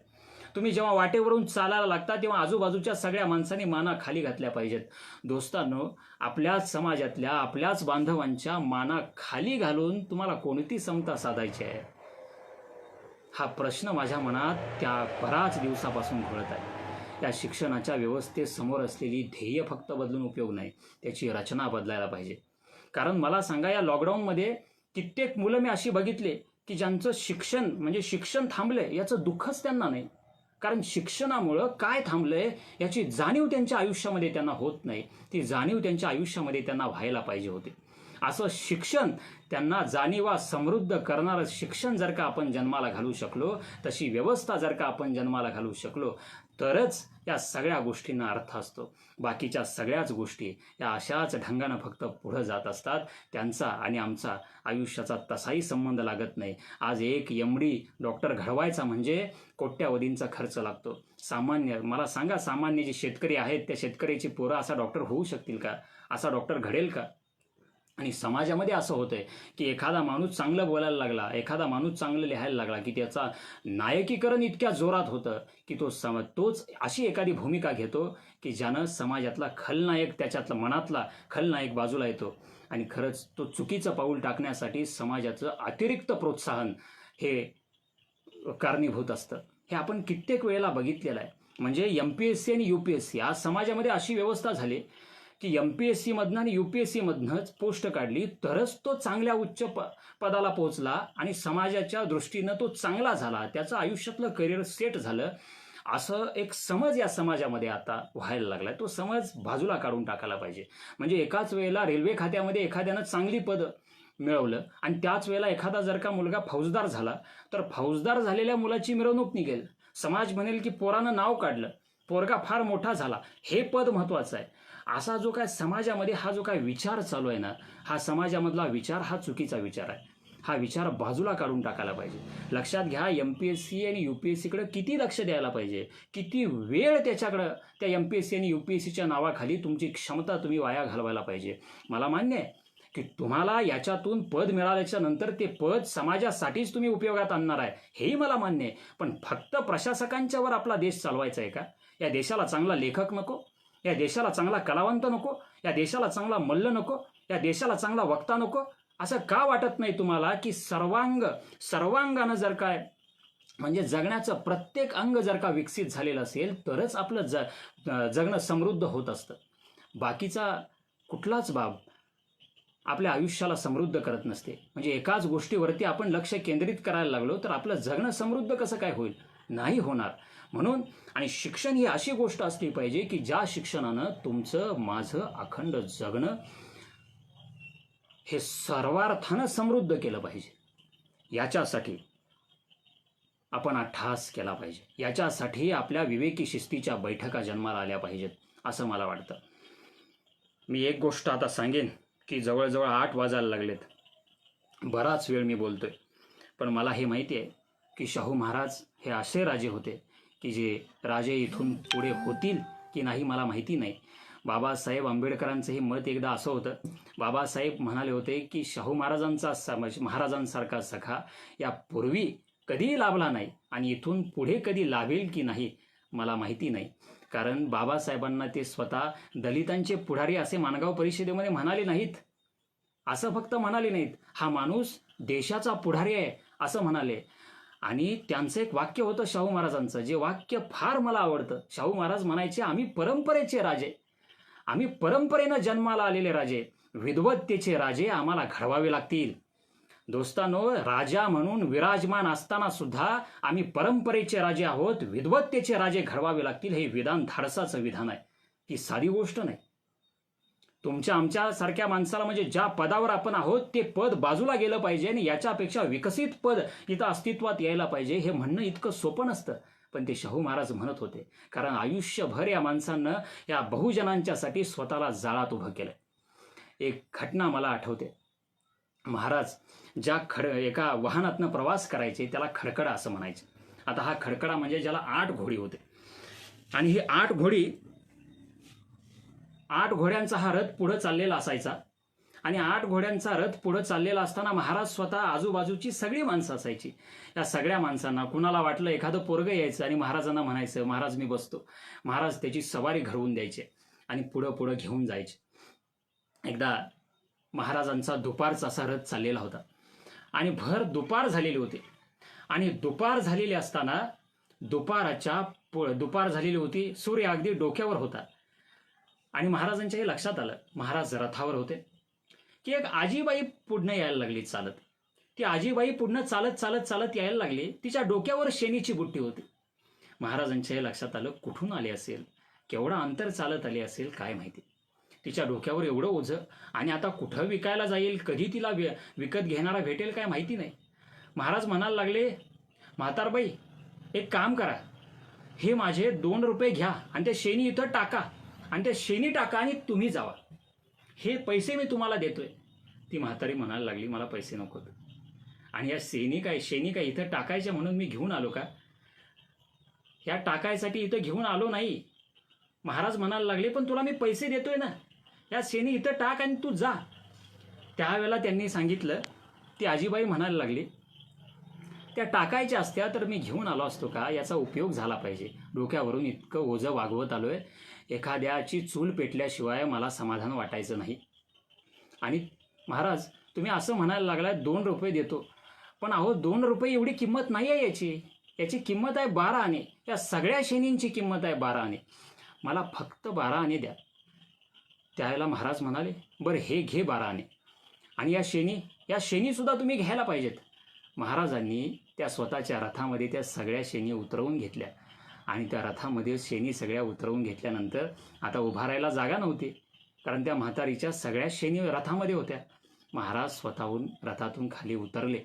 तुम्ही जेव्हा वाटेवरून चालायला लागता तेव्हा आजूबाजूच्या सगळ्या माणसांनी माना खाली घातल्या पाहिजेत. दोस्तांनो, आपल्याच समाजातल्या, आपल्याच बांधवांच्या माना खाली घालून तुम्हाला कोणती समता साधायची आहे, हा प्रश्न माझ्या मनात त्या बराच दिवसापासून घोळत आहे. या शिक्षणाच्या व्यवस्थेसमोर असलेली ध्येय फक्त बदलून उपयोग नाही, त्याची रचना बदलायला पाहिजे. कारण मला सांगा, या लॉकडाऊनमध्ये कित्येक मुलं मी अशी बघितले की ज्यांचं शिक्षण थांबलंय याचं दुःखच त्यांना नाही. कारण शिक्षणामुळं काय थांबलंय याची जाणीव त्यांच्या आयुष्यामध्ये त्यांना होत नाही. ती जाणीव त्यांच्या आयुष्यामध्ये त्यांना व्हायला पाहिजे होते. असं शिक्षण, त्यांना जाणीवा समृद्ध करणारं शिक्षण जर का आपण जन्माला घालू शकलो, तशी व्यवस्था जर का आपण जन्माला घालू शकलो, तरच या सगळ्या गोष्टींना अर्थ असतो. बाकीच्या सगळ्याच गोष्टी या अशाच ढंगानं फक्त पुढं जात असतात. त्यांचा आणि आमचा आयुष्याचा तसाही संबंध लागत नाही. आज एक MD डॉक्टर घडवायचा म्हणजे कोट्यावधींचा खर्च लागतो. मला सांगा, सामान्य जे शेतकरी आहेत त्या शेतकऱ्याची पोरं असा डॉक्टर होऊ शकतील का, असा डॉक्टर घडेल का. आणि समाजामध्ये असं होतंय की एखादा माणूस चांगलं बोलायला लागला, एखादा माणूस चांगलं लिहायला लागला की त्याचा नायकीकरण इतक्या जोरात होतं की तोच अशी एखादी भूमिका घेतो की ज्यानं समाजातला खलनायक, त्याच्यातला मनातला खलनायक बाजूला येतो. आणि खरंच तो चुकीचं पाऊल टाकण्यासाठी समाजाचं अतिरिक्त प्रोत्साहन हे कारणीभूत असतं. हे आपण कित्येक वेळेला बघितलेलं आहे. म्हणजे MPSC आणि UPSC आज समाजामध्ये अशी व्यवस्था झाली की MPSC मधनं आणि UPSC मधनंच पोस्ट काढली तरच तो चांगल्या उच्च पदाला पोहोचला आणि समाजाच्या दृष्टीनं तो चांगला झाला, त्याचं आयुष्यातलं करिअर सेट झालं, असं एक समज या समाजामध्ये आता व्हायला लागलाय. तो समज बाजूला काढून टाकायला पाहिजे. म्हणजे एकाच वेळेला रेल्वे खात्यामध्ये एखाद्यानं चांगली पद मिळवलं आणि त्याच वेळेला एखादा जर का मुलगा फौजदार झाला तर फौजदार झालेल्या मुलाची मिरवणूक निघेल, समाज म्हणेल की पोरानं नाव काढलं, पोरगा फार मोठा झाला, हे पद महत्वाचं आहे. असा जो काय समाजामध्ये हा जो काय विचार चालू आहे ना, हा समाजामधला विचार हा चुकीचा विचार आहे. हा विचार बाजूला काढून टाकायला पाहिजे. लक्षात घ्या, MPSC आणि UPSCकडे किती लक्ष द्यायला पाहिजे, किती वेळ त्याच्याकडं त्या MPSC आणि UPSCच्या नावाखाली तुमची क्षमता तुम्ही वाया घालवायला पाहिजे. मला मान्य आहे की तुम्हाला याच्यातून पद मिळाल्याच्या नंतर ते पद समाजासाठीच तुम्ही उपयोगात आणणार आहे, हेही मला मान्य आहे. पण फक्त प्रशासकांच्यावर आपला देश चालवायचा आहे का? या देशाला चांगला लेखक नको, या देशाला चांगला कलावंत नको, या देशाला चांगला मल्ल नको, या देशाला चांगला वक्ता नको? असं का वाटत नाही तुम्हाला की सर्वांगानं जर काय म्हणजे जगण्याचं प्रत्येक अंग जर का विकसित झालेलं असेल तरच आपलं जगणं समृद्ध होत असतं. बाकीचा कुठलाच बाब आपल्या आयुष्याला समृद्ध करत नसते. म्हणजे एकाच गोष्टीवरती आपण लक्ष केंद्रित करायला लागलो तर आपलं जगणं समृद्ध कसं काय होईल? नाही होणार. म्हणून आणि शिक्षण ही अशी गोष्ट असली पाहिजे की ज्या शिक्षणानं तुमचं माझं अखंड जगणं हे सर्वार्थानं समृद्ध केलं पाहिजे. याच्यासाठी आपण अट्टहास केला पाहिजे. याच्यासाठी आपल्या विवेकी शिस्तीच्या बैठका जन्माला आल्या पाहिजेत असं मला वाटतं. मी एक गोष्ट आता सांगेन की जवळजवळ 8 वाजायला लागलेत. बराच वेळ मी बोलतोय, पण मला हे माहिती आहे की शाहू महाराज हे असे राजे होते की जे राजे इथून पुढे होतील की नाही मला माहिती नाही. बाबासाहेब आंबेडकरांचंही मत एकदा असं होतं. बाबासाहेब म्हणाले होते की शाहू महाराजांसारखा सखा यापूर्वी कधीही लाभला नाही आणि इथून पुढे कधी लाभेल की नाही मला माहिती नाही. कारण बाबासाहेबांना ते स्वतः दलितांचे पुढारी असे माणगाव परिषदेमध्ये म्हणाले नाहीत. असं फक्त म्हणाले नाहीत, हा माणूस देशाचा पुढारी आहे असं म्हणाले. आणि त्यांचं एक वाक्य होतं शाहू महाराजांचं, जे वाक्य फार मला आवडतं. शाहू महाराज म्हणायचे, आम्ही परंपरेचे राजे, आम्ही परंपरेनं जन्माला आलेले राजे, विद्वत्तेचे राजे आम्हाला घडवावे लागतील. दोस्तांनो, राजा म्हणून विराजमान असताना सुद्धा आम्ही परंपरेचे राजे आहोत, विद्वत्तेचे राजे घडवावे लागतील. हे विधान धाडसाचं विधान आहे, ती साधी गोष्ट नाही. तुमच्या आमच्या सारख्या माणसाला म्हणजे ज्या पदावर आपण आहोत ते पद बाजूला गेलं पाहिजे आणि याच्यापेक्षा विकसित पद इथं अस्तित्वात यायला पाहिजे, हे म्हणणं इतकं सोपं नसतं. पण ते शाहू महाराज म्हणत होते, कारण आयुष्यभर या माणसांनं या बहुजनांच्यासाठी स्वतःला जाळात उभं केलं. एक घटना मला आठवते. महाराज ज्या एका वाहनातनं प्रवास करायचे त्याला खडकडा असं म्हणायचे. आता हा खडकडा म्हणजे ज्याला 8 घोडी होते आणि ही 8 घोड्यांचा हा रथ पुढं चाललेला असायचा. आणि 8 घोड्यांचा रथ पुढं चाललेला असताना महाराज स्वतः आजूबाजूची सगळी माणसं असायची. या सगळ्या माणसांना कुणाला वाटलं एखादं पोरगं यायचं आणि महाराजांना म्हणायचं, महाराज मी बसतो. महाराज त्याची सवारी घडवून द्यायचे आणि पुढं घेऊन जायचे. एकदा महाराजांचा दुपारचा असा रथ चाललेला होता आणि भर दुपार झालेली होती. आणि दुपार झालेली असताना दुपार झालेली होती, सूर्य अगदी डोक्यावर होता. आणि महाराजांच्या हे लक्षात आलं, महाराज रथावर होते, की एक आजीबाई पुढनं यायला लागली चालत. ती आजीबाई पुढनं चालत यायला लागली. तिच्या डोक्यावर शेनीची बुट्टी होती. महाराजांच्या हे लक्षात आलं, कुठून आले असेल, केवढं अंतर चालत आले असेल काय माहिती. तिच्या डोक्यावर एवढं ओझं आणि आता कुठं विकायला जाईल, कधी तिला विकत घेणारा भेटेल काय माहिती नाही. महाराज म्हणायला लागले, म्हातारबाई एक काम करा, हे माझे 2 रुपये घ्या आणि ते शेणी इथं टाका आणि ते शेणी टाका आणि तुम्ही जावा, हे पैसे मी तुम्हाला देतोय. ती म्हातारी म्हणायला लागली, मला पैसे नकोत. आणि या शेणी काय इथं टाकायच्या म्हणून मी घेऊन आलो का? या टाकायसाठी इथं घेऊन आलो नाही. महाराज म्हणायला लागले, पण तुला मी पैसे देतोय ना, या शेणी इथं टाक आणि तू जा. त्यावेळेला त्यांनी सांगितलं, ती आजीबाई म्हणायला लागली, त्या टाकायच्या असत्या तर मी घेऊन आलो असतो का? याचा उपयोग झाला पाहिजे. डोक्यावरून इतकं ओझं वागवत आलोय, एखाद्याची चूल पेटल्याशिवाय मला समाधान वाटायचं नाही. आणि महाराज तुम्ही असं म्हणायला लागलाय 2 रुपये देतो, पण अहो 2 रुपये एवढी किंमत नाही आहे याची. याची किंमत आहे 12 आणे. या सगळ्या शेणींची किंमत आहे 12 आणे. मला फक्त 12 आणे द्या. त्यावेळेला महाराज म्हणाले, बरं हे घे 12 आणे. आणि या शेणीसुद्धा तुम्ही घ्यायला पाहिजेत. महाराजांनी त्या स्वतःच्या रथामध्ये त्या सगळ्या शेणी उतरवून घेतल्या. आणि त्या रथामध्ये शेणी सगळ्या उतरवून घेतल्यानंतर आता उभा राहायला जागा नव्हती, कारण त्या म्हातारीच्या सगळ्या शेणी रथामध्ये होत्या. महाराज स्वतःहून रथातून खाली उतरले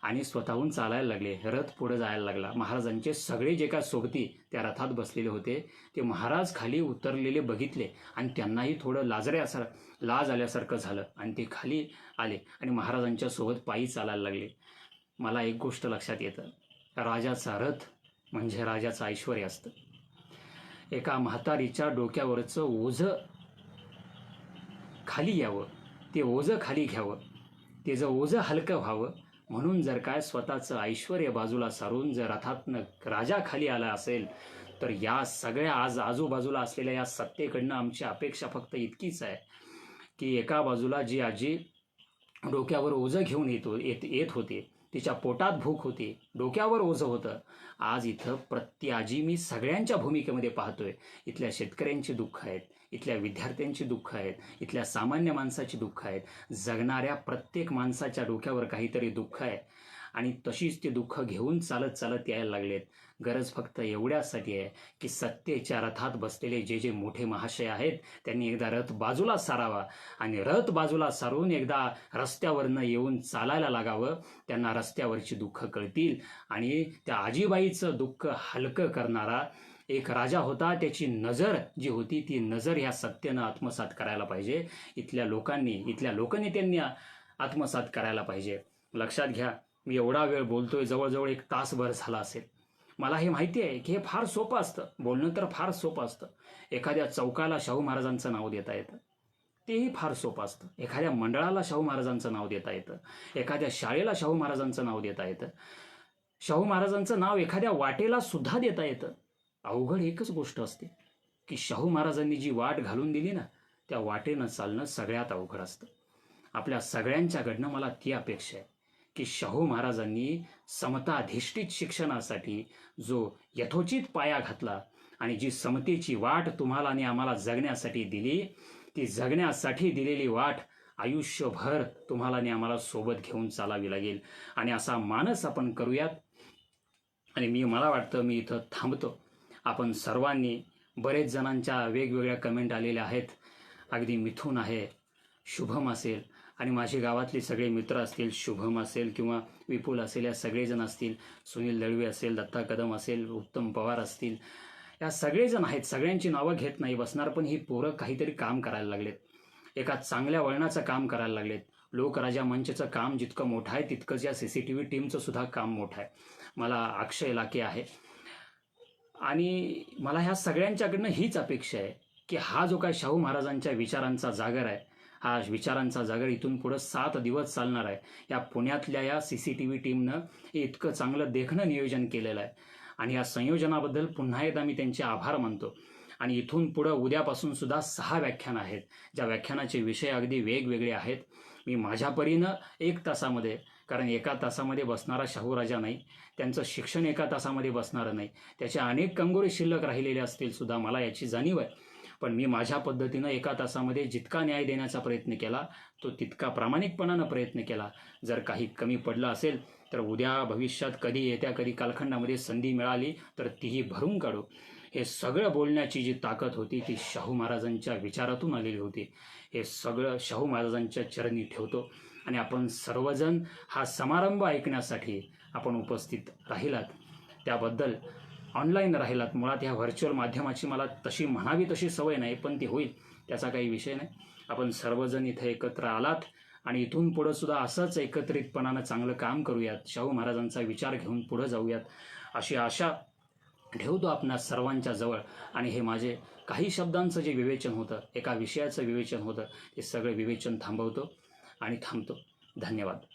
आणि स्वतःहून चालायला लागले. रथ पुढे जायला लागला. महाराजांचे सगळे जे काय सोबती त्या रथात बसलेले होते ते महाराज खाली उतरलेले बघितले आणि त्यांनाही थोडं लाज आल्यासारखं झालं आणि ते खाली आले आणि महाराजांच्या सोबत पायी चालायला लागले. मला एक गोष्ट लक्षात येतं, राजाचा रथ म्हणजे राजाचं ऐश्वर्य असतं. एका म्हातारीच्या डोक्यावरचं ओझं खाली यावं, ते ओझं खाली घ्यावं, ते जर ओझं हलकं व्हावं म्हणून जर काय स्वतःचं ऐश्वर्य बाजूला सारून जर रथातनं राजा खाली आला असेल तर या सगळ्या आज आजूबाजूला असलेल्या या सत्तेकडनं आमची अपेक्षा फक्त इतकीच आहे की एका बाजूला जी आजी डोक्यावर ओझं घेऊन येत होते, तिच्या पोटात भूक होती, डोक्यावर ओझं होतं. आज इथं आजी मी सगळ्यांच्या भूमिकेमध्ये पाहतोय. इथल्या शेतकऱ्यांची दुःख आहेत, इथल्या विद्यार्थ्यांची दुःख आहेत, इथल्या सामान्य माणसाची दुःख आहेत. जगणाऱ्या प्रत्येक माणसाच्या डोक्यावर काहीतरी दुःख आहे आणि तशीच ते दुःख घेऊन चालत चालत यायला लागलेत. गरज फक्त एवढ्यासाठी आहे की सत्तेच्या रथात बसलेले जे मोठे महाशय आहेत त्यांनी एकदा रथ बाजूला सारावा आणि रथ बाजूला सारून एकदा रस्त्यावरनं येऊन चालायला लागावं. त्यांना रस्त्यावरची दुःख कळतील आणि त्या आजीबाईचं दुःख हलकं करणारा एक राजा होता. त्याची नजर जी होती ती नजर ह्या सत्तेनं आत्मसात करायला पाहिजे. इथल्या लोकनेत्यांनी आत्मसात करायला पाहिजे. लक्षात घ्या, मी एवढा वेळ बोलतोय, जवळजवळ 1 तासभर झाला असेल. मला हे माहिती आहे की हे फार सोपं असतं, बोलणं तर फार सोपं असतं. एखाद्या चौकाला शाहू महाराजांचं नाव देता येतं, तेही फार सोपं असतं. एखाद्या मंडळाला शाहू महाराजांचं नाव देता येतं, एखाद्या शाळेला शाहू महाराजांचं नाव देता येतं, शाहू महाराजांचं नाव एखाद्या वाटेला सुद्धा देता येतं. अवघड एकच गोष्ट असते की शाहू महाराजांनी जी वाट घालून दिली ना, त्या वाटेनं चालणं सगळ्यात अवघड असतं. आपल्या सगळ्यांच्याकडनं मला ती अपेक्षा आहे की शाहू महाराजांनी समताधिष्ठित शिक्षणासाठी जो यथोचित पाया घातला आणि जी समतेची वाट तुम्हाला आणि आम्हाला जगण्यासाठी दिली, ती जगण्यासाठी दिलेली वाट आयुष्यभर तुम्हाला आणि आम्हाला सोबत घेऊन चालावी लागेल. आणि असा मानस आपण करूयात. आणि मला वाटतं मी इथं थांबतो. आपण सर्वांनी, बरेच जणांच्या वेगवेगळ्या कमेंट आलेल्या आहेत. अगदी मिथून आहे, शुभम असेल आणि माझे गावातले सगळे मित्र असतील, शुभम असेल किंवा विपुल असेल, या सगळेजण असतील, सुनील दळवे असेल, दत्ता कदम असेल, उत्तम पवार असतील, या सगळेजण आहेत. सगळ्यांची नावं घेत नाही बसणार, पण ही पोरं काहीतरी काम करायला लागलेत. एका चांगल्या वळणाचं काम करायला लागलेत. लोकराजा मंचचं काम जितकं मोठं आहे तितकंच या CCTV टीमचं सुद्धा काम मोठं आहे. मला अक्षय लाके आहे आणि मला ह्या सगळ्यांच्याकडनं हीच अपेक्षा आहे की हा जो काय शाहू महाराजांच्या विचारांचा जागर आहे, हा विचारांचा जागर इथून पुढं 7 दिवस चालणार आहे. या पुण्यातल्या या CCTV टीमनं इतकं चांगलं देखणं नियोजन केलेलं आहे आणि या संयोजनाबद्दल पुन्हा एकदा मी त्यांचे आभार मानतो. आणि इथून पुढं उद्यापासून सुद्धा 6 व्याख्यानं आहेत, ज्या व्याख्यानाचे विषय अगदी वेगवेगळे आहेत. मी माझ्या परीनं 1 तासामध्ये, कारण 1 तासामध्ये बसणारा शाहू राजा नाही, त्यांचं शिक्षण 1 तासामध्ये बसणारं नाही, त्याच्या अनेक कंगोरे शिल्लक राहिलेले असतील सुद्धा, मला याची जाणीव आहे. पण मी माझ्या पद्धतीनं 1 तासामध्ये जितका न्याय देण्याचा प्रयत्न केला तो तितका प्रामाणिकपणानं प्रयत्न केला. जर काही कमी पडलं असेल तर उद्या भविष्यात कधी कालखंडामध्ये संधी मिळाली तर तीही भरून काढू. हे सगळं बोलण्याची जी ताकद होती ती शाहू महाराजांच्या विचारातून आलेली होती. हे सगळं शाहू महाराजांच्या चरणी ठेवतो आणि आपण सर्वजण हा समारंभ ऐकण्यासाठी आपण उपस्थित राहिलात, त्याबद्दल ऑनलाईन राहिलात. मुळात ह्या व्हर्च्युअल माध्यमाची मला म्हणावी तशी सवय नाही, पण ती होईल, त्याचा काही विषय नाही. आपण सर्वजण इथे एकत्र आलात आणि इथून पुढं सुद्धा असंच एकत्रितपणानं चांगलं काम करूयात, शाहू महाराजांचा विचार घेऊन पुढं जाऊयात अशी आशा ठेवतो आपणा सर्वांच्या जवळ. आणि हे माझे काही शब्दांचं जे विवेचन होतं, एका विषयाचं विवेचन होतं, ते सगळं विवेचन थांबवतो आणि थांबतो. धन्यवाद.